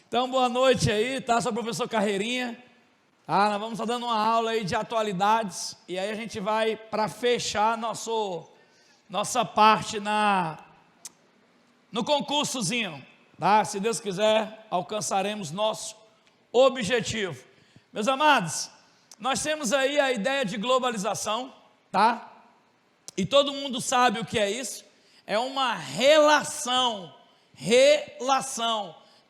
Então, boa noite aí, tá? Sou o professor Carreirinha. Nós vamos estar dando uma aula aí de atualidades. E aí a gente vai para fechar nossa parte no concursozinho, tá? Se Deus quiser, alcançaremos nosso objetivo. Meus amados, nós temos aí a ideia de globalização, tá? E todo mundo sabe o que é isso. É uma relação,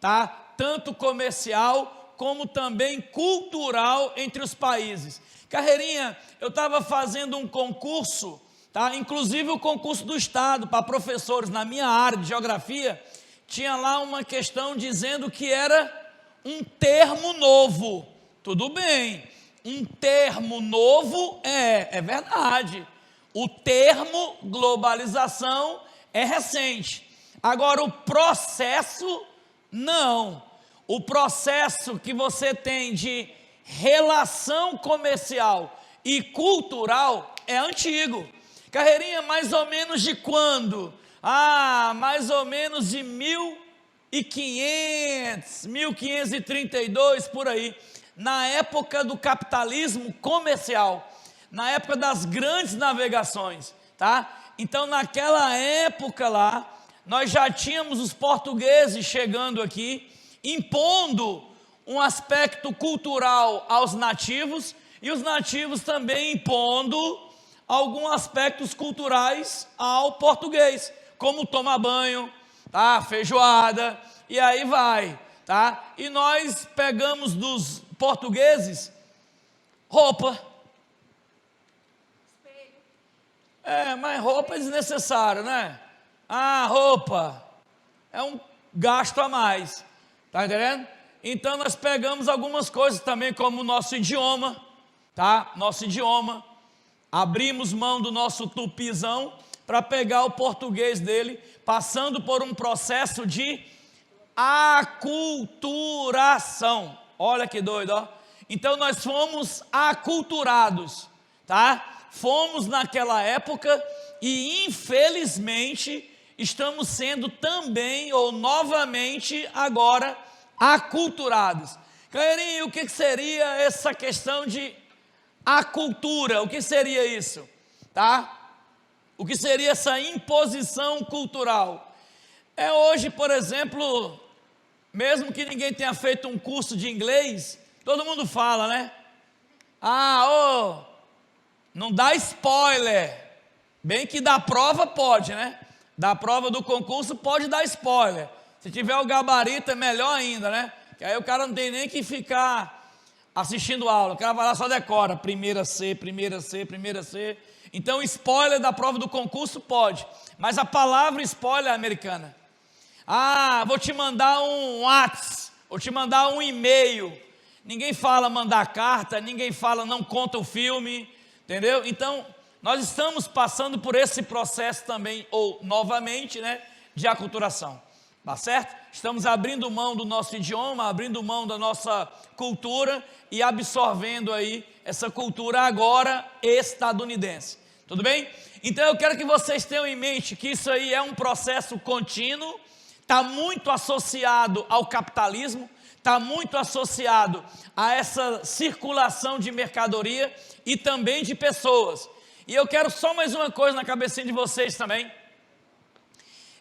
tá? Tanto comercial como também cultural entre os países. Carreirinha, eu estava fazendo um concurso, tá? Inclusive o concurso do Estado para professores na minha área de geografia, tinha lá uma questão dizendo que era um termo novo. Tudo bem, um termo novo é verdade. O termo globalização é recente. Agora o processo, não. O processo que você tem de relação comercial e cultural é antigo. Carreirinha, mais ou menos de quando? Mais ou menos de 1500, 1532, por aí. Na época do capitalismo comercial, na época das grandes navegações, tá? Então, naquela época lá, nós já tínhamos os portugueses chegando aqui, impondo um aspecto cultural aos nativos, e os nativos também impondo alguns aspectos culturais ao português, como tomar banho, tá? Feijoada, e aí vai, tá? E nós pegamos dos portugueses roupa. Mas roupa é desnecessário, né? Roupa é um gasto a mais. Está entendendo? Então nós pegamos algumas coisas também, como o nosso idioma, tá? Nosso idioma, abrimos mão do nosso tupizão para pegar o português dele, passando por um processo de aculturação. Olha que doido, ó. Então nós fomos aculturados, tá? Fomos naquela época e infelizmente estamos sendo também, ou novamente agora, aculturados. Carreirinha, o que seria essa questão de acultura? O que seria isso? Tá? O que seria essa imposição cultural? É hoje, por exemplo, mesmo que ninguém tenha feito um curso de inglês, todo mundo fala, né? Não dá spoiler. Bem que da prova pode, né? Da prova do concurso pode dar spoiler. Se tiver o gabarito é melhor ainda, né? Que aí o cara não tem nem que ficar assistindo aula. O cara vai lá só decora, primeira C, primeira C, primeira C. Então spoiler da prova do concurso pode. Mas a palavra spoiler é americana. Vou te mandar um WhatsApp, vou te mandar um e-mail. Ninguém fala mandar carta, ninguém fala não conta o filme, entendeu? Então nós estamos passando por esse processo também, ou novamente, né, de aculturação, tá certo? Estamos abrindo mão do nosso idioma, abrindo mão da nossa cultura e absorvendo aí essa cultura agora estadunidense, tudo bem? Então eu quero que vocês tenham em mente que isso aí é um processo contínuo, está muito associado ao capitalismo, está muito associado a essa circulação de mercadoria e também de pessoas. E eu quero só mais uma coisa na cabecinha de vocês também.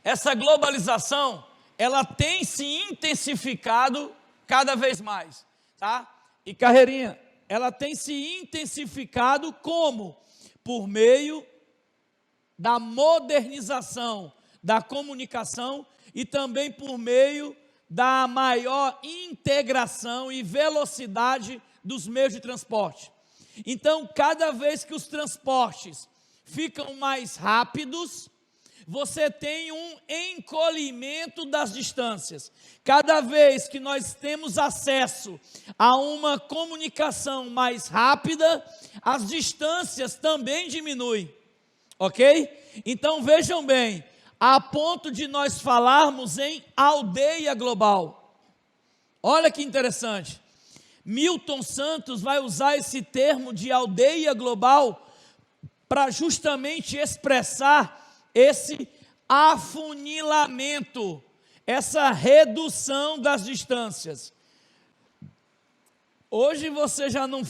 Essa globalização, ela tem se intensificado cada vez mais, tá? E Carreirinha, ela tem se intensificado como? Por meio da modernização da comunicação e também por meio da maior integração e velocidade dos meios de transporte. Então, cada vez que os transportes ficam mais rápidos, você tem um encolhimento das distâncias. Cada vez que nós temos acesso a uma comunicação mais rápida, as distâncias também diminuem, ok? Então, vejam bem, a ponto de nós falarmos em aldeia global. Olha que interessante. Milton Santos vai usar esse termo de aldeia global para justamente expressar esse afunilamento, essa redução das distâncias. Hoje você já não...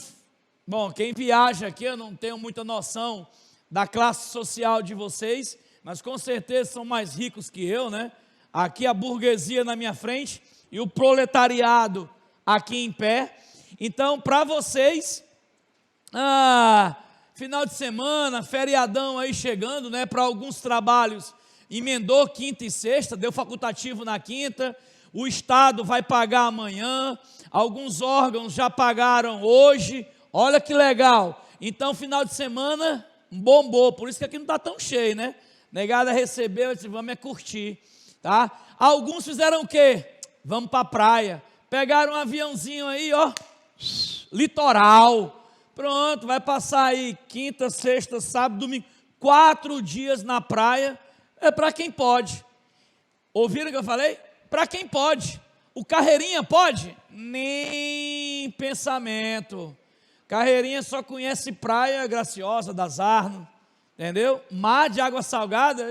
Bom, quem viaja aqui, eu não tenho muita noção da classe social de vocês, mas com certeza são mais ricos que eu, né? Aqui a burguesia na minha frente e o proletariado aqui em pé. Então, para vocês, final de semana, feriadão aí chegando, né? Para alguns trabalhos, emendou quinta e sexta, deu facultativo na quinta, o Estado vai pagar amanhã, alguns órgãos já pagaram hoje, olha que legal. Então, final de semana, bombou, por isso que aqui não está tão cheio, né? Negada recebeu, eu disse, vamos curtir, tá? Alguns fizeram o quê? Vamos para a praia, pegaram um aviãozinho aí, ó, litoral, pronto, vai passar aí quinta, sexta, sábado, domingo, 4 dias na praia, é para quem pode. Ouviram o que eu falei? Para quem pode. O Carreirinha pode? Nem pensamento. Carreirinha só conhece praia Graciosa, das Arno, entendeu? Mar de água salgada,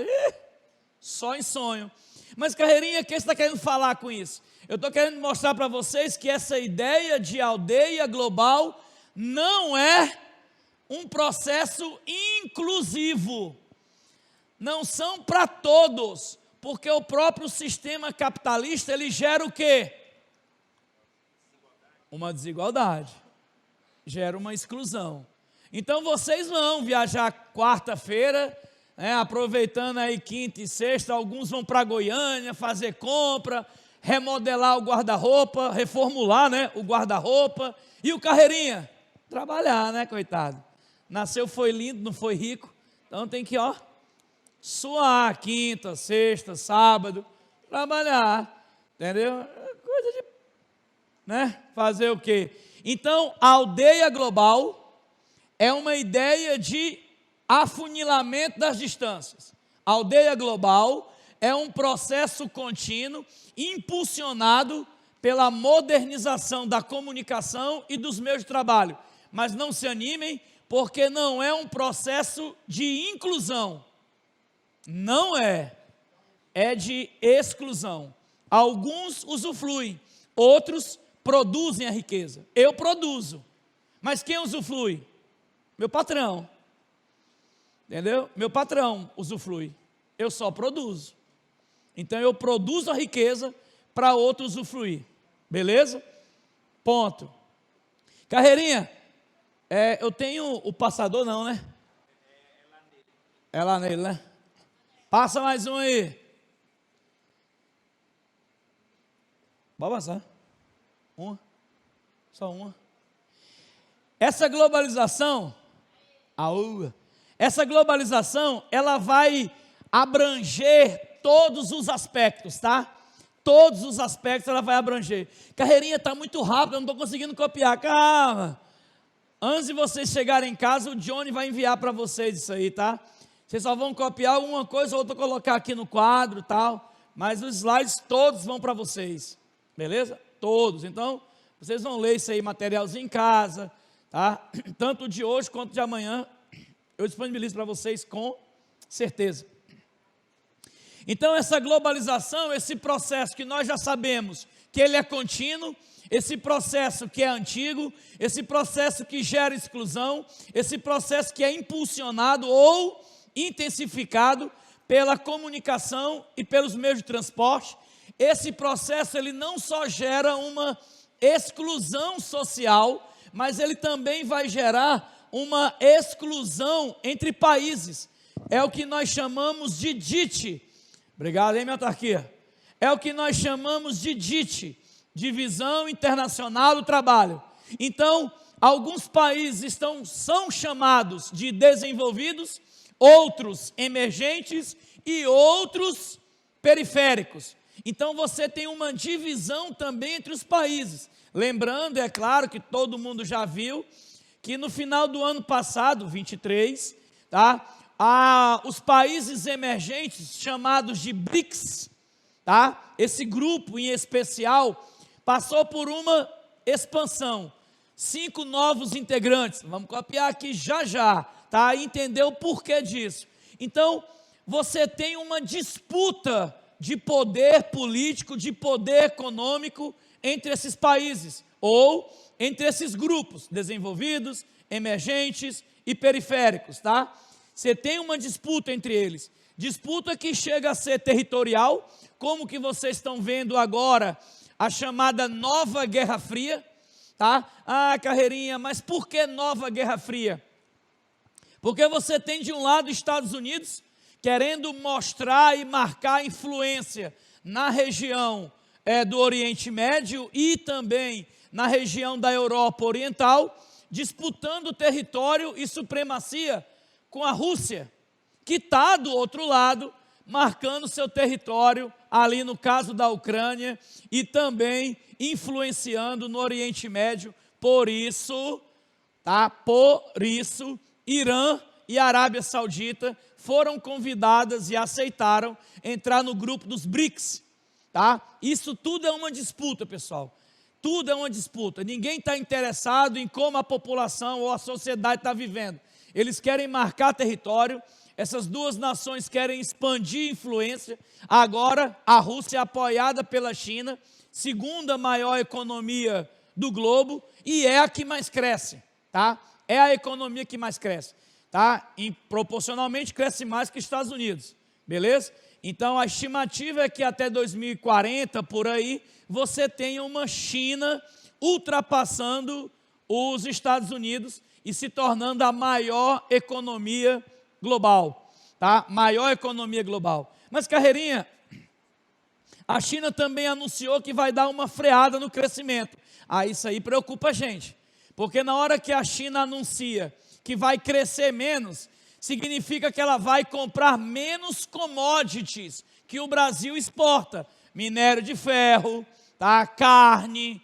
só em sonho. Mas Carreirinha, o que você está querendo falar com isso? Eu estou querendo mostrar para vocês que essa ideia de aldeia global não é um processo inclusivo. Não são para todos, porque o próprio sistema capitalista, ele gera o quê? Uma desigualdade, gera uma exclusão. Então vocês vão viajar quarta-feira, né, aproveitando aí quinta e sexta, alguns vão para Goiânia fazer compra, remodelar o guarda-roupa, reformular, né, o guarda-roupa, e o Carreirinha? Trabalhar, né, coitado? Nasceu, foi lindo, não foi rico, então tem que, ó, suar quinta, sexta, sábado, trabalhar, entendeu? Coisa de, né, fazer o quê? Então, a aldeia global é uma ideia de afunilamento das distâncias. A aldeia global é um processo contínuo, impulsionado pela modernização da comunicação e dos meios de trabalho. Mas não se animem, porque não é um processo de inclusão. Não é. É de exclusão. Alguns usufruem, outros produzem a riqueza. Eu produzo. Mas quem usufrui? Meu patrão. Entendeu? Meu patrão usufrui. Eu só produzo. Então eu produzo a riqueza para outro usufruir. Beleza? Ponto. Carreirinha, eu tenho o passador não, né? É lá nele, né? Passa mais um aí. Pode passar. Uma. Só uma. Essa globalização, essa globalização, ela vai abranger todos os aspectos, tá? Todos os aspectos ela vai abranger. Carreirinha, está muito rápido, eu não estou conseguindo copiar. Calma. Antes de vocês chegarem em casa, o Johnny vai enviar para vocês isso aí, tá? Vocês só vão copiar uma coisa ou outra, colocar aqui no quadro e tal. Mas os slides todos vão para vocês. Beleza? Todos. Então, vocês vão ler isso aí, materialzinho em casa, tá? Tanto de hoje quanto de amanhã, eu disponibilizo para vocês com certeza. Então, essa globalização, esse processo que nós já sabemos que ele é contínuo, esse processo que é antigo, esse processo que gera exclusão, esse processo que é impulsionado ou intensificado pela comunicação e pelos meios de transporte, esse processo ele não só gera uma exclusão social, mas ele também vai gerar uma exclusão entre países. É o que nós chamamos de DIT. Obrigado, hein, minha autarquia? É o que nós chamamos de DIT, Divisão Internacional do Trabalho. Então, alguns países são chamados de desenvolvidos, outros emergentes e outros periféricos. Então, você tem uma divisão também entre os países. Lembrando, é claro que todo mundo já viu, que no final do ano passado, 23, tá? Os países emergentes, chamados de BRICS, tá? Esse grupo em especial, passou por uma expansão. 5 novos integrantes. Vamos copiar aqui já, tá? E entender o porquê disso. Então, você tem uma disputa de poder político, de poder econômico entre esses países, ou entre esses grupos, desenvolvidos, emergentes e periféricos, tá? Você tem uma disputa entre eles, disputa que chega a ser territorial, como que vocês estão vendo agora, a chamada Nova Guerra Fria, tá? Ah, Carreirinha, mas por que Nova Guerra Fria? Porque você tem de um lado Estados Unidos, querendo mostrar e marcar influência na região do Oriente Médio e também na região da Europa Oriental, disputando território e supremacia com a Rússia, que está do outro lado, marcando seu território, ali no caso da Ucrânia, e também influenciando no Oriente Médio. Por isso, Irã e Arábia Saudita foram convidadas e aceitaram entrar no grupo dos BRICS, tá? Isso tudo é uma disputa, pessoal. Tudo é uma disputa. Ninguém está interessado em como a população ou a sociedade está vivendo. Eles querem marcar território. Essas duas nações querem expandir influência. Agora, a Rússia é apoiada pela China, segunda maior economia do globo, e é a que mais cresce, tá? É a economia que mais cresce, tá? E proporcionalmente cresce mais que os Estados Unidos, beleza? Então, a estimativa é que até 2040, por aí, você tenha uma China ultrapassando os Estados Unidos e se tornando a maior economia global, tá? Maior economia global. Mas, Carreirinha, a China também anunciou que vai dar uma freada no crescimento. Isso aí preocupa a gente, porque na hora que a China anuncia que vai crescer menos, significa que ela vai comprar menos commodities que o Brasil exporta. Minério de ferro, tá? Carne,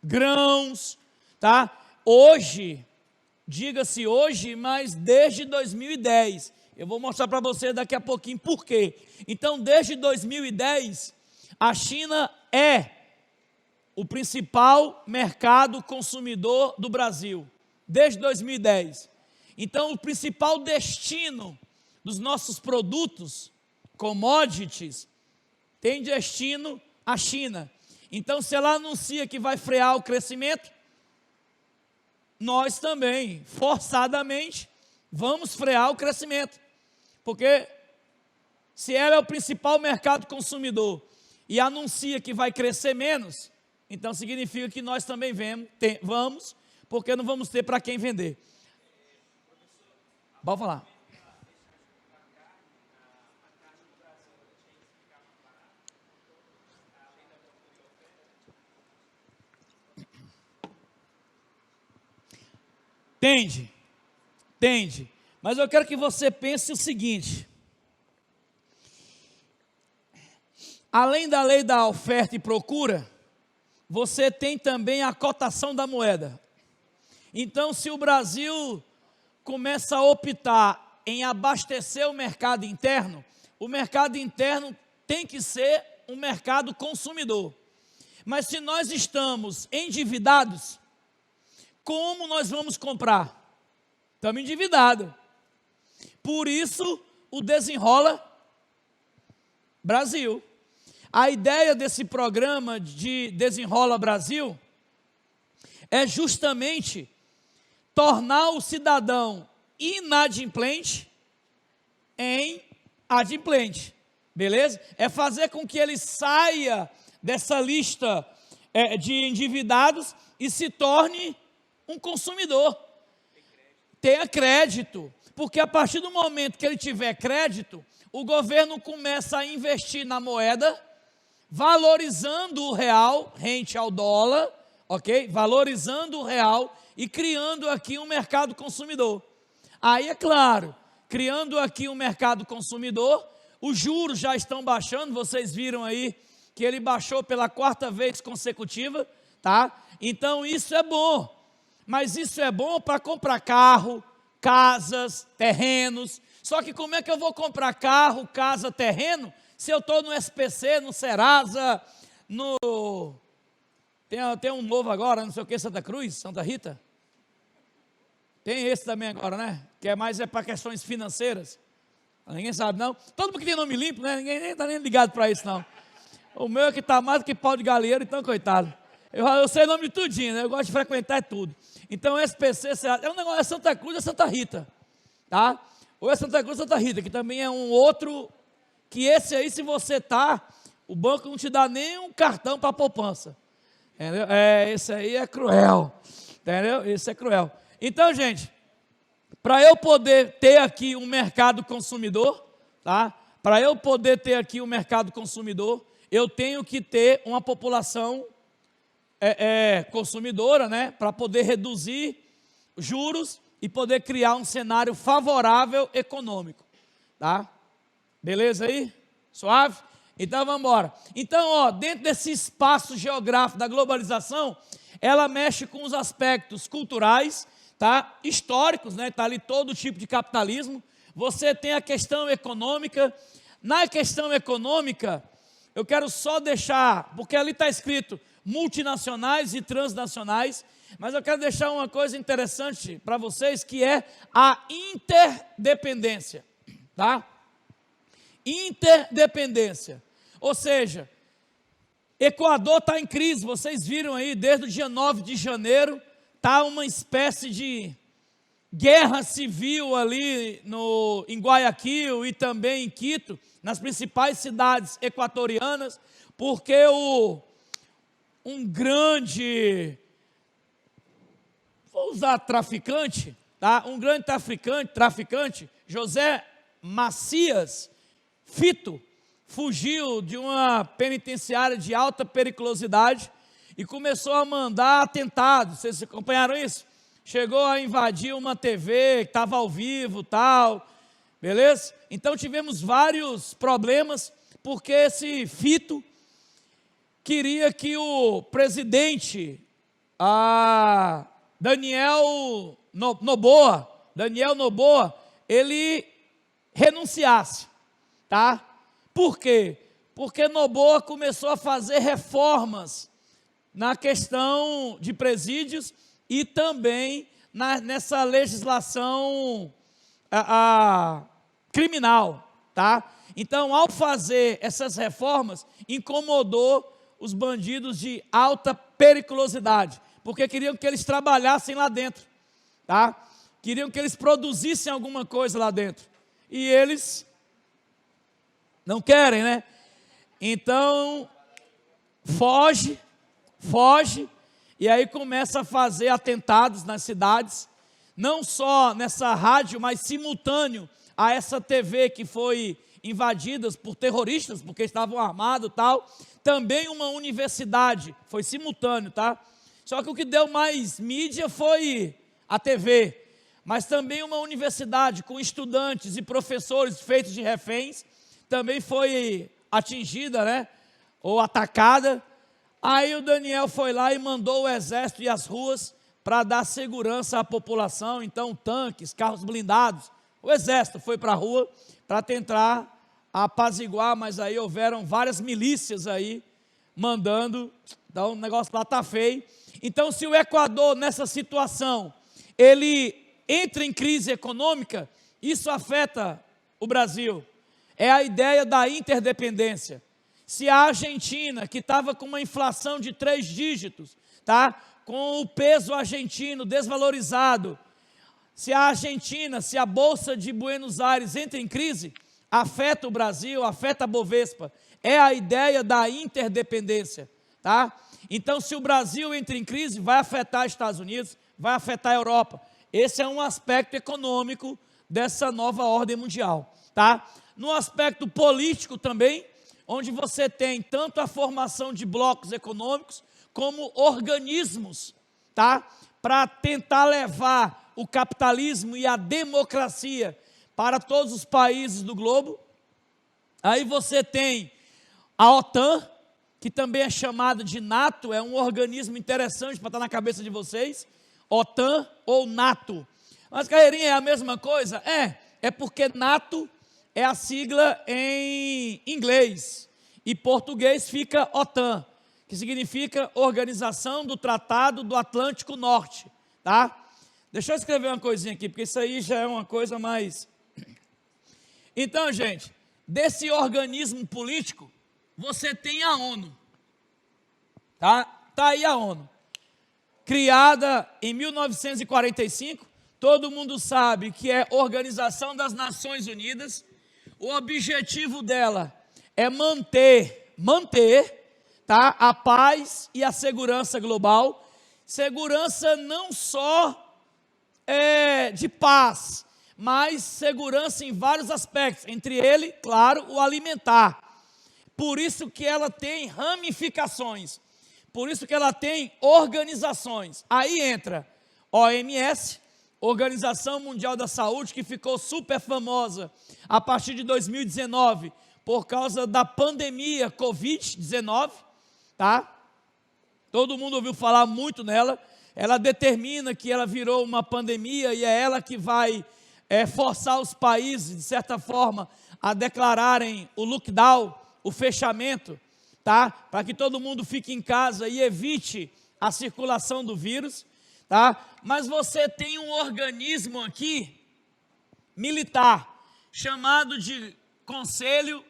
grãos, tá? Hoje, diga-se hoje, mas desde 2010, eu vou mostrar para você daqui a pouquinho por quê. Então, desde 2010, a China é o principal mercado consumidor do Brasil, desde 2010. Então, o principal destino dos nossos produtos, commodities, tem destino à China. Então, se ela anuncia que vai frear o crescimento, nós também, forçadamente, vamos frear o crescimento. Porque se ela é o principal mercado consumidor e anuncia que vai crescer menos, então significa que nós também vamos, porque não vamos ter para quem vender. Pode falar. Entende. Mas eu quero que você pense o seguinte: além da lei da oferta e procura, você tem também a cotação da moeda. Então, se o Brasil começa a optar em abastecer o mercado interno tem que ser um mercado consumidor. Mas se nós estamos endividados, como nós vamos comprar? Estamos endividados. Por isso, o Desenrola Brasil. A ideia desse programa de Desenrola Brasil é justamente tornar o cidadão inadimplente em adimplente, beleza? É fazer com que ele saia dessa lista de endividados e se torne um consumidor. Tenha crédito, porque a partir do momento que ele tiver crédito, o governo começa a investir na moeda, valorizando o real rente ao dólar, ok? Valorizando o real e criando aqui um mercado consumidor. Aí, é claro, criando aqui um mercado consumidor, os juros já estão baixando, vocês viram aí que ele baixou pela 4ª vez consecutiva, tá? Então, isso é bom, mas isso é bom para comprar carro, casas, terrenos. Só que como é que eu vou comprar carro, casa, terreno, se eu estou no SPC, no Serasa, tem um novo agora, não sei o que, Santa Cruz, Santa Rita? Tem esse também agora, né? Que é mais para questões financeiras. Ninguém sabe, não. Todo mundo que tem nome limpo, né? Ninguém nem está nem ligado para isso, não. O meu é que está mais do que pau de galinheiro, então, coitado. Eu sei o nome de tudinho, né? Eu gosto de frequentar tudo. então SPC é um negócio, é Santa Cruz e Santa Rita, tá? Ou é Santa Cruz ou Santa Rita, que também é um outro, que esse aí, se você tá, o banco não te dá nem um cartão para poupança, entendeu? Esse aí é cruel, entendeu? Esse é cruel. Então, gente, para eu poder ter aqui um mercado consumidor, tá? Para eu poder ter aqui um mercado consumidor, eu tenho que ter uma população consumidora, né? Para poder reduzir juros e poder criar um cenário favorável econômico, tá? Beleza aí? Suave? Então vamos embora. Então, dentro desse espaço geográfico da globalização, ela mexe com os aspectos culturais, tá? Históricos, né? Está ali todo tipo de capitalismo. Você tem a questão econômica. Na questão econômica, eu quero só deixar, porque ali está escrito multinacionais e transnacionais, mas eu quero deixar uma coisa interessante para vocês, que é a interdependência, tá? Interdependência, ou seja, Equador está em crise, vocês viram aí, desde o dia 9 de janeiro, está uma espécie de guerra civil ali em Guayaquil e também em Quito, nas principais cidades equatorianas, porque um grande, vou usar traficante, tá? Um grande traficante, José Macias Fito, fugiu de uma penitenciária de alta periculosidade e começou a mandar atentados. Vocês acompanharam isso? Chegou a invadir uma TV que estava ao vivo, tal, beleza? Então tivemos vários problemas, porque esse Fito queria que o presidente, Daniel Noboa, ele renunciasse, tá? Por quê? Porque Noboa começou a fazer reformas na questão de presídios e também nessa legislação criminal, tá? Então, ao fazer essas reformas, incomodou os bandidos de alta periculosidade, porque queriam que eles trabalhassem lá dentro, tá? Queriam que eles produzissem alguma coisa lá dentro, e eles não querem, né? Então, foge, e aí começa a fazer atentados nas cidades, não só nessa rádio, mas simultâneo a essa TV que foi invadidas por terroristas, porque estavam armados e tal. Também uma universidade, foi simultâneo, tá? Só que o que deu mais mídia foi a TV, mas também uma universidade com estudantes e professores feitos de reféns, também foi atingida, né? Ou atacada. Aí o Daniel foi lá e mandou o exército ir às ruas para dar segurança à população. Então, tanques, carros blindados, o exército foi para a rua para tentar apaziguar, mas aí houveram várias milícias aí mandando, então o negócio lá está feio. Então, se o Equador, nessa situação, ele entra em crise econômica, isso afeta o Brasil. É a ideia da interdependência. Se a Argentina, que estava com uma inflação de 3 dígitos, tá? Com o peso argentino desvalorizado, se a Bolsa de Buenos Aires entra em crise, afeta o Brasil, afeta a Bovespa. É a ideia da interdependência, tá? Então, se o Brasil entra em crise, vai afetar os Estados Unidos, vai afetar a Europa. Esse é um aspecto econômico dessa nova ordem mundial, tá? No aspecto político também, onde você tem tanto a formação de blocos econômicos, como organismos, tá? Para tentar levar o capitalismo e a democracia para todos os países do globo. Aí você tem a OTAN, que também é chamada de NATO, é um organismo interessante para estar na cabeça de vocês, OTAN ou NATO. Mas, Carreirinha, é a mesma coisa? É porque NATO é a sigla em inglês, e português fica OTAN, que significa Organização do Tratado do Atlântico Norte, tá? Deixa eu escrever uma coisinha aqui, porque isso aí já é uma coisa mais... Então, gente, desse organismo político, você tem a ONU, tá? Tá aí a ONU, criada em 1945, todo mundo sabe que é Organização das Nações Unidas. O objetivo dela é manter, tá, a paz e a segurança global, segurança não só de paz, mas segurança em vários aspectos, entre ele, claro, o alimentar. Por isso que ela tem ramificações, por isso que ela tem organizações. Aí entra OMS, Organização Mundial da Saúde, que ficou super famosa a partir de 2019, por causa da pandemia Covid-19, tá? Todo mundo ouviu falar muito nela. Ela determina que ela virou uma pandemia e é ela que vai forçar os países, de certa forma, a declararem o lockdown, o fechamento, tá? Para que todo mundo fique em casa e evite a circulação do vírus, tá? Mas você tem um organismo aqui, militar, chamado de Conselho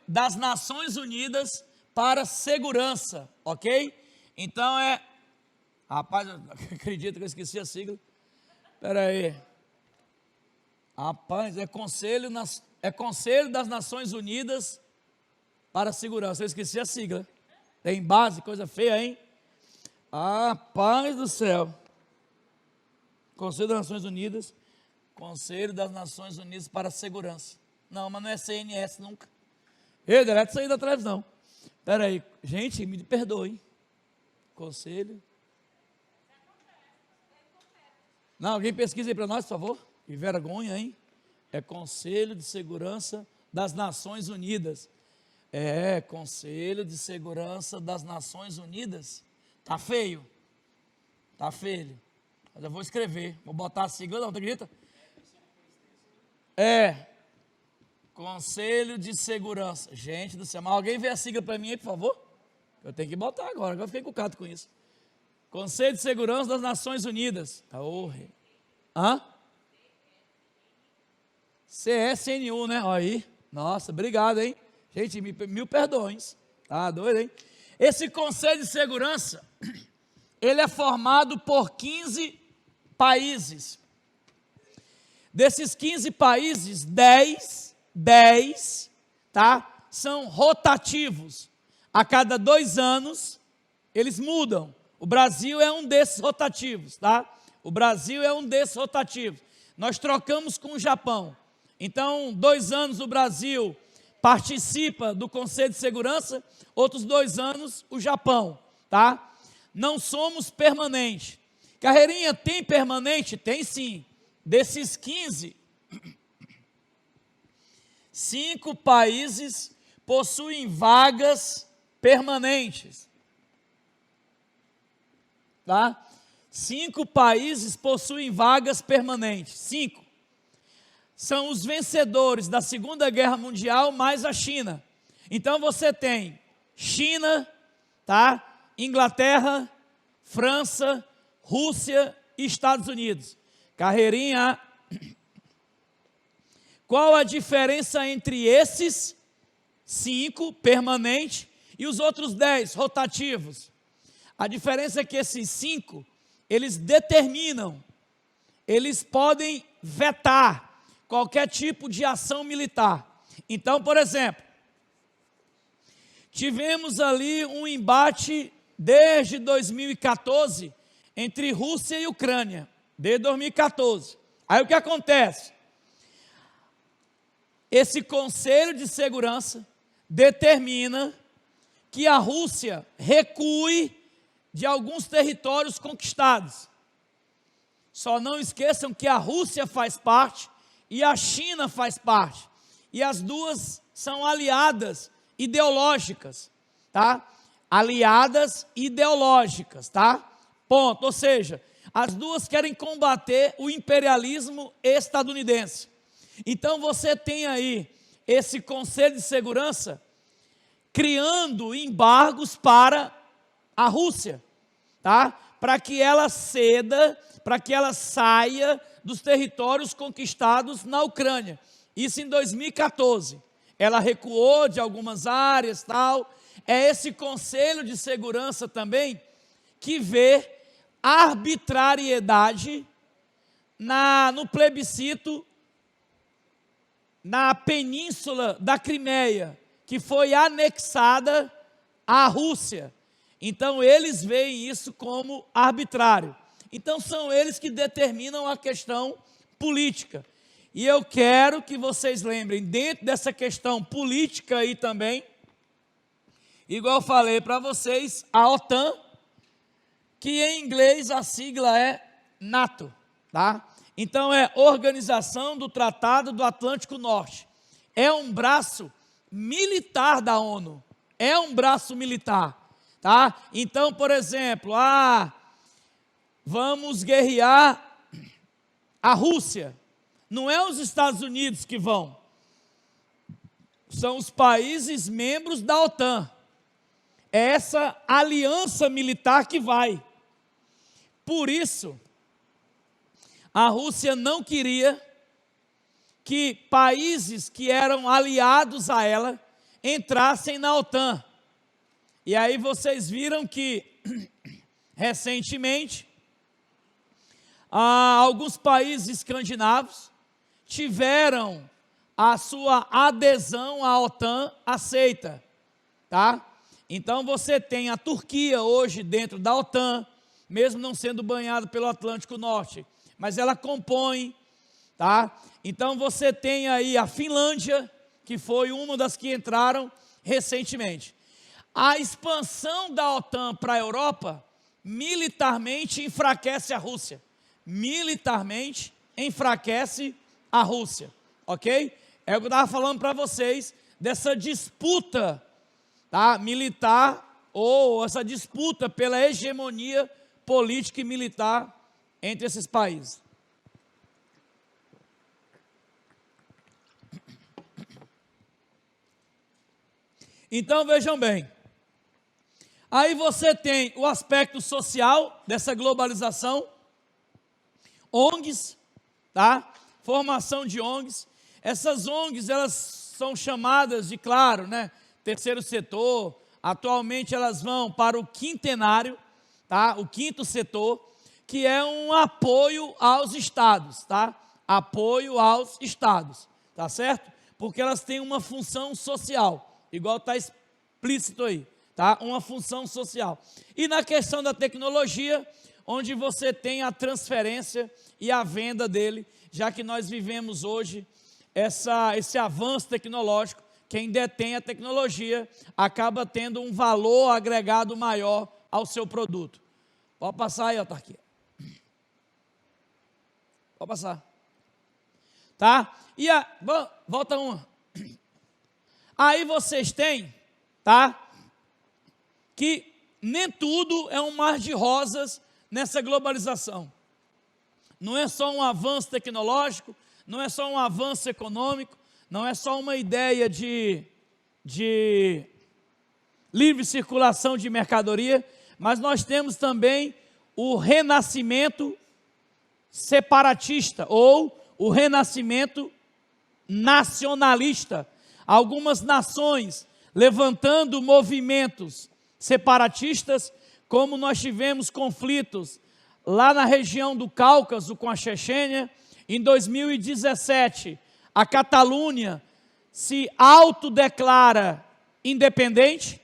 das Nações Unidas para Segurança, ok? Então rapaz, eu acredito que eu esqueci a sigla, espera aí, rapaz, é Conselho das Nações Unidas para Segurança, eu esqueci a sigla, tem base, coisa feia, hein? Rapaz do céu, Conselho das Nações Unidas, Conselho das Nações Unidas para a Segurança. Não, mas não é CNS nunca. Ei, deleta isso aí da televisão. Espera aí, gente, me perdoe. Conselho. Não, alguém pesquisa aí para nós, por favor. Que vergonha, hein? É Conselho de Segurança das Nações Unidas. É, Conselho de Segurança das Nações Unidas. Tá feio. Tá feio. Mas eu vou escrever. Vou botar a sigla, não, tu acredita? Conselho de Segurança. Gente do céu, mas alguém vê a sigla para mim aí, por favor? Eu tenho que botar agora eu fiquei cucado com isso. Conselho de Segurança das Nações Unidas. Tá horrível. CSNU, né? Aí. Nossa, obrigado, hein? Gente, mil perdões. Tá doido, hein? Esse Conselho de Segurança, ele é formado por 15 países. Desses 15 países, 10, tá? São rotativos. A cada 2 anos, eles mudam. O Brasil é um desses rotativos, tá? O Brasil é um desses rotativos. Nós trocamos com o Japão. Então, 2 anos o Brasil participa do Conselho de Segurança, outros 2 anos o Japão, tá? Não somos permanentes. Carreirinha tem permanente? Tem sim. Desses 15, 5 países possuem vagas permanentes, tá? 5 países possuem vagas permanentes, 5. São os vencedores da Segunda Guerra Mundial mais a China. Então você tem China, tá? Inglaterra, França, Rússia e Estados Unidos. Carreirinha, qual a diferença entre esses 5 permanentes e os outros 10 rotativos? A diferença é que esses 5, eles determinam, eles podem vetar qualquer tipo de ação militar. Então, por exemplo, tivemos ali um embate desde 2014 entre Rússia e Ucrânia. Desde 2014. Aí o que acontece? Esse Conselho de Segurança determina que a Rússia recue de alguns territórios conquistados. Só não esqueçam que a Rússia faz parte e a China faz parte. E as duas são aliadas ideológicas, tá? Aliadas ideológicas, tá? Ponto. Ou seja, as duas querem combater o imperialismo estadunidense. Então você tem aí esse Conselho de Segurança criando embargos para a Rússia, tá? para que ela ceda, para que ela saia dos territórios conquistados na Ucrânia. Isso em 2014. Ela recuou de algumas áreas, tal. É esse Conselho de Segurança também que vê arbitrariedade no plebiscito na península da Crimeia, que foi anexada à Rússia. Então, eles veem isso como arbitrário. Então, são eles que determinam a questão política. E eu quero que vocês lembrem, dentro dessa questão política aí também, igual eu falei para vocês, a OTAN, que em inglês a sigla é NATO, tá? Então, é Organização do Tratado do Atlântico Norte. É um braço militar da ONU. É um braço militar, tá? Então, por exemplo, vamos guerrear a Rússia. Não é os Estados Unidos que vão. São os países membros da OTAN. É essa aliança militar que vai. Por isso, a Rússia não queria que países que eram aliados a ela entrassem na OTAN. E aí vocês viram que, recentemente, alguns países escandinavos tiveram a sua adesão à OTAN aceita, tá? Então você tem a Turquia hoje dentro da OTAN, mesmo não sendo banhada pelo Atlântico Norte, mas ela compõe, tá? Então você tem aí a Finlândia, que foi uma das que entraram recentemente. A expansão da OTAN para a Europa, militarmente enfraquece a Rússia. Militarmente enfraquece a Rússia, ok? É o que eu estava falando para vocês, dessa disputa, tá, militar, ou essa disputa pela hegemonia política e militar entre esses países. Então vejam bem, aí você tem o aspecto social dessa globalização, ONGs, tá? Formação de ONGs. Essas ONGs, elas são chamadas de, claro, né, terceiro setor. Atualmente elas vão para o quintenário, tá? O quinto setor, que é um apoio aos estados, tá? Apoio aos estados, tá certo? Porque elas têm uma função social, igual está explícito aí, tá? Uma função social. E na questão da tecnologia, onde você tem a transferência e a venda dele, já que nós vivemos hoje esse avanço tecnológico. Quem detém a tecnologia acaba tendo um valor agregado maior ao seu produto. Pode passar aí, autarquia. Pode passar. Tá? E volta uma. Aí vocês têm, tá? Que nem tudo é um mar de rosas nessa globalização. Não é só um avanço tecnológico, não é só um avanço econômico, não é só uma ideia de livre circulação de mercadoria, mas nós temos também o renascimento separatista ou o renascimento nacionalista. Algumas nações levantando movimentos separatistas, como nós tivemos conflitos lá na região do Cáucaso com a Chechênia. Em 2017, a Catalunha se autodeclara independente,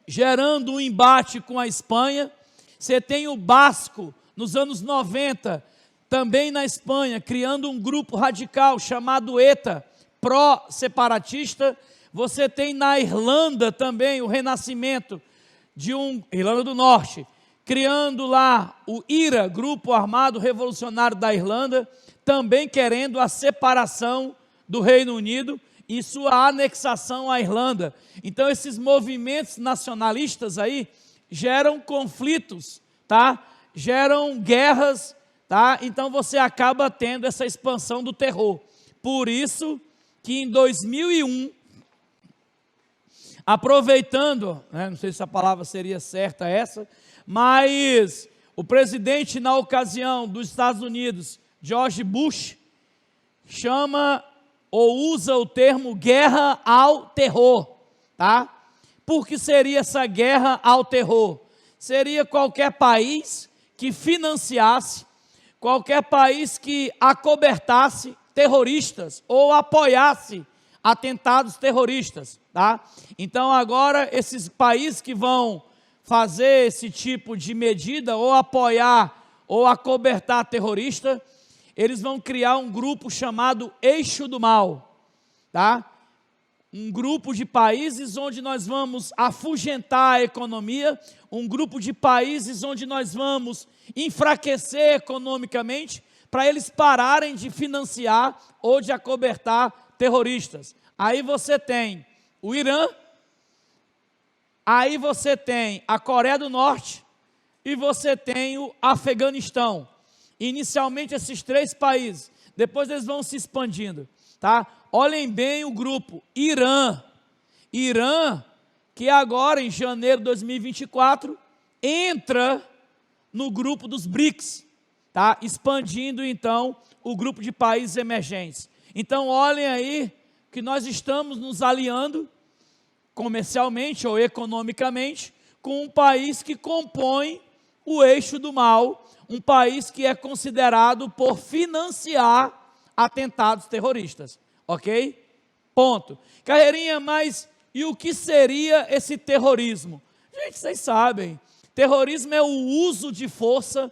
gerando um embate com a Espanha. Você tem o Basco, nos anos 90, também na Espanha, criando um grupo radical chamado ETA, pró-separatista. Você tem na Irlanda também o renascimento de Irlanda do Norte, criando lá o IRA, Grupo Armado Revolucionário da Irlanda, também querendo a separação do Reino Unido e sua anexação à Irlanda. Então esses movimentos nacionalistas aí geram conflitos, tá? Geram guerras, tá? Então você acaba tendo essa expansão do terror. Por isso que em 2001, aproveitando, não sei se a palavra seria certa essa, mas o presidente na ocasião dos Estados Unidos, George Bush, chama ou usa o termo guerra ao terror, tá? Por que seria essa guerra ao terror? Seria qualquer país que financiasse, qualquer país que acobertasse terroristas ou apoiasse atentados terroristas, tá? Então agora esses países que vão fazer esse tipo de medida ou apoiar ou acobertar terrorista, eles vão criar um grupo chamado Eixo do Mal, tá? Um grupo de países onde nós vamos afugentar a economia, um grupo de países onde nós vamos enfraquecer economicamente, para eles pararem de financiar ou de acobertar terroristas. Aí você tem o Irã, aí você tem a Coreia do Norte e você tem o Afeganistão. Inicialmente esses 3 países, depois eles vão se expandindo, tá? Olhem bem o grupo Irã. Irã, que agora em janeiro de 2024, entra no grupo dos BRICS, tá? Expandindo então o grupo de países emergentes. Então olhem aí que nós estamos nos aliando comercialmente ou economicamente com um país que compõe o eixo do mal, um país que é considerado por financiar atentados terroristas, ok? Ponto. Carreirinha, mas e o que seria esse terrorismo? Gente, vocês sabem, terrorismo é o uso de força,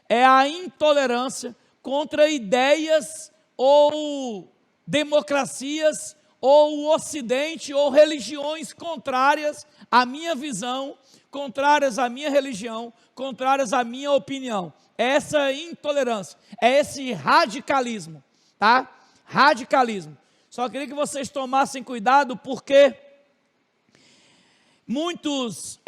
é a intolerância contra ideias ou democracias ou o Ocidente ou religiões contrárias à minha visão, contrárias à minha religião, contrárias à minha opinião. Essa intolerância, é esse radicalismo, tá? Radicalismo. Só queria que vocês tomassem cuidado, porque muitos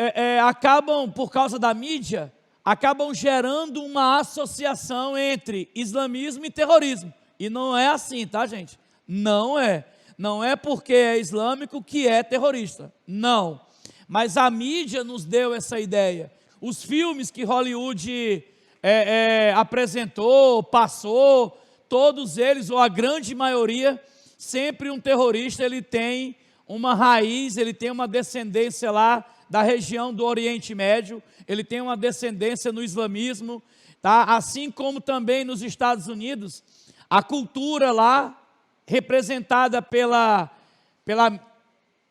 acabam, por causa da mídia, acabam gerando uma associação entre islamismo e terrorismo. E não é assim, tá, gente? Não é. Não é porque é islâmico que é terrorista. Não. Mas a mídia nos deu essa ideia. Os filmes que Hollywood apresentou, passou, todos eles, ou a grande maioria, sempre um terrorista, ele tem uma raiz, ele tem uma descendência lá da região do Oriente Médio, ele tem uma descendência no islamismo, tá? Assim como também nos Estados Unidos, a cultura lá, representada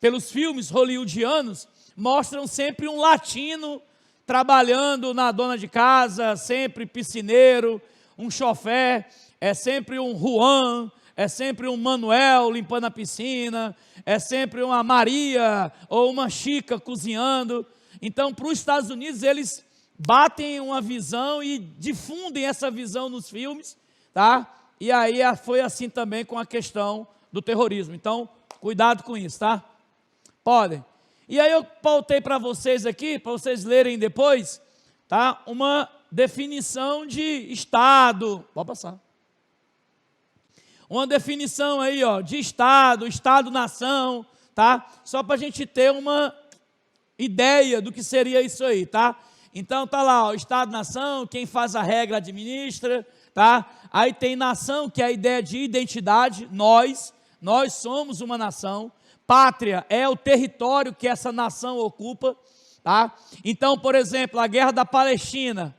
pelos filmes hollywoodianos, mostram sempre um latino trabalhando na dona de casa, sempre piscineiro, um chofé, é sempre um Juan, é sempre um Manuel limpando a piscina, é sempre uma Maria ou uma Chica cozinhando. Então, para os Estados Unidos, eles batem uma visão e difundem essa visão nos filmes, tá? E aí foi assim também com a questão do terrorismo. Então, cuidado com isso, tá? Podem. E aí eu pautei para vocês aqui, para vocês lerem depois, tá? Uma definição de Estado. Pode passar. Uma definição aí, ó, de Estado, Estado-nação, tá? Só para a gente ter uma ideia do que seria isso aí, tá? Então tá lá, ó, Estado-nação, quem faz a regra administra, tá? Aí tem nação, que é a ideia de identidade, nós somos uma nação. Pátria é o território que essa nação ocupa, tá? Então, por exemplo, a guerra da Palestina,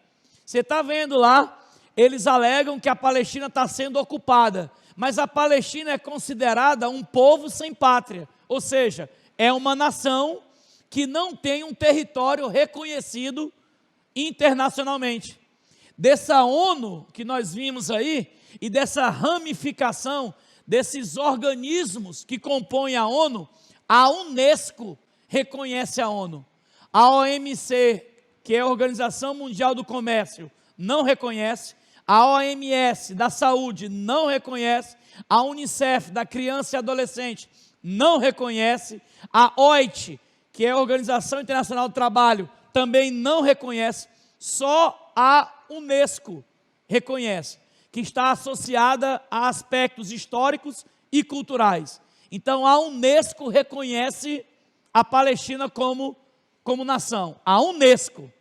você está vendo lá, eles alegam que a Palestina está sendo ocupada, mas a Palestina é considerada um povo sem pátria, ou seja, é uma nação que não tem um território reconhecido internacionalmente. Dessa ONU que nós vimos aí, e dessa ramificação desses organismos que compõem a ONU, a Unesco reconhece a ONU. A OMC, que é a Organização Mundial do Comércio, não reconhece. A OMS da Saúde não reconhece. A Unicef da Criança e Adolescente não reconhece. A OIT, que é a Organização Internacional do Trabalho, também não reconhece. Só a Unesco reconhece, que está associada a aspectos históricos e culturais. Então, a Unesco reconhece a Palestina como nação. A Unesco,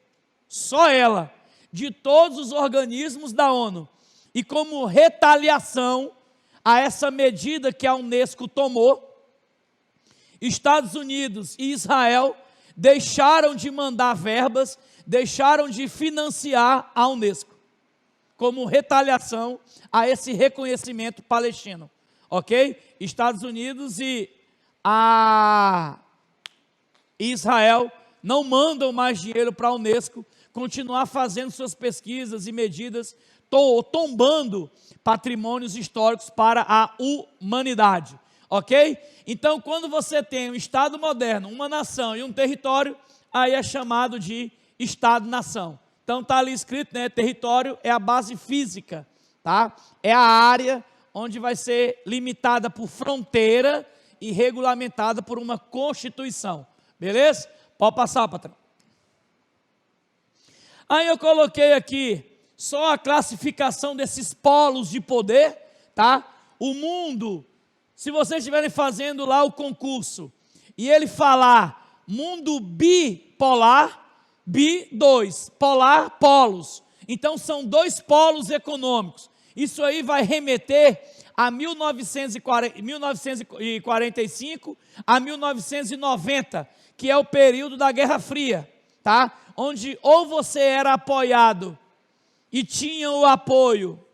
só ela, de todos os organismos da ONU, e como retaliação a essa medida que a Unesco tomou, Estados Unidos e Israel deixaram de mandar verbas, deixaram de financiar a Unesco, como retaliação a esse reconhecimento palestino, ok? Estados Unidos e Israel não mandam mais dinheiro para a Unesco, continuar fazendo suas pesquisas e medidas, tombando patrimônios históricos para a humanidade, ok? Então, quando você tem um Estado moderno, uma nação e um território, aí é chamado de Estado-nação. Então, está ali escrito, né? Território é a base física, tá? É a área onde vai ser limitada por fronteira e regulamentada por uma Constituição, beleza? Pode passar, patrão. Aí eu coloquei aqui só a classificação desses polos de poder, tá? O mundo, se vocês estiverem fazendo lá o concurso, e ele falar mundo bipolar, polar, polos. Então são dois polos econômicos. Isso aí vai remeter a 1945 a 1990, que é o período da Guerra Fria, tá? Onde ou você era apoiado e tinha o apoio,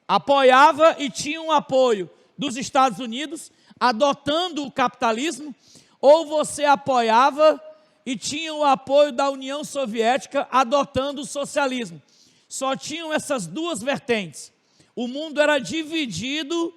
apoiava e tinha um apoio dos Estados Unidos, adotando o capitalismo, ou você apoiava e tinha o apoio da União Soviética, adotando o socialismo. Só tinham essas duas vertentes. O mundo era dividido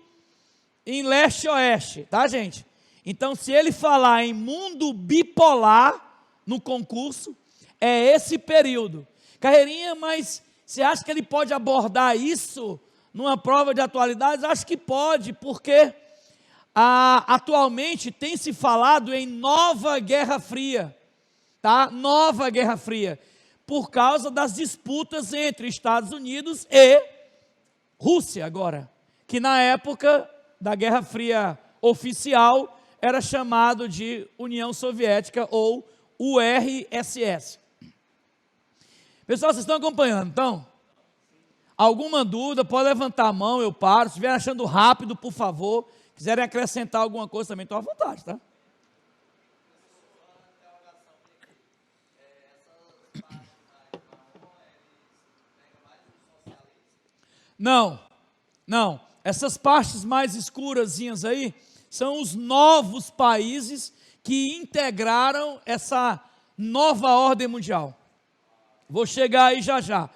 em leste e oeste, tá, gente? Então, se ele falar em mundo bipolar no concurso, é esse período. Carreirinha, mas você acha que ele pode abordar isso numa prova de atualidades? Acho que pode, porque atualmente tem se falado em nova Guerra Fria, tá? Nova Guerra Fria, por causa das disputas entre Estados Unidos e Rússia agora, que na época da Guerra Fria oficial era chamado de União Soviética ou URSS. Pessoal, vocês estão acompanhando, então? Alguma dúvida, pode levantar a mão, eu paro. Se estiver achando rápido, por favor. Quiserem acrescentar alguma coisa também, estou à vontade, tá? Não. Essas partes mais escurazinhas aí são os novos países que integraram essa nova ordem mundial. Vou chegar aí já.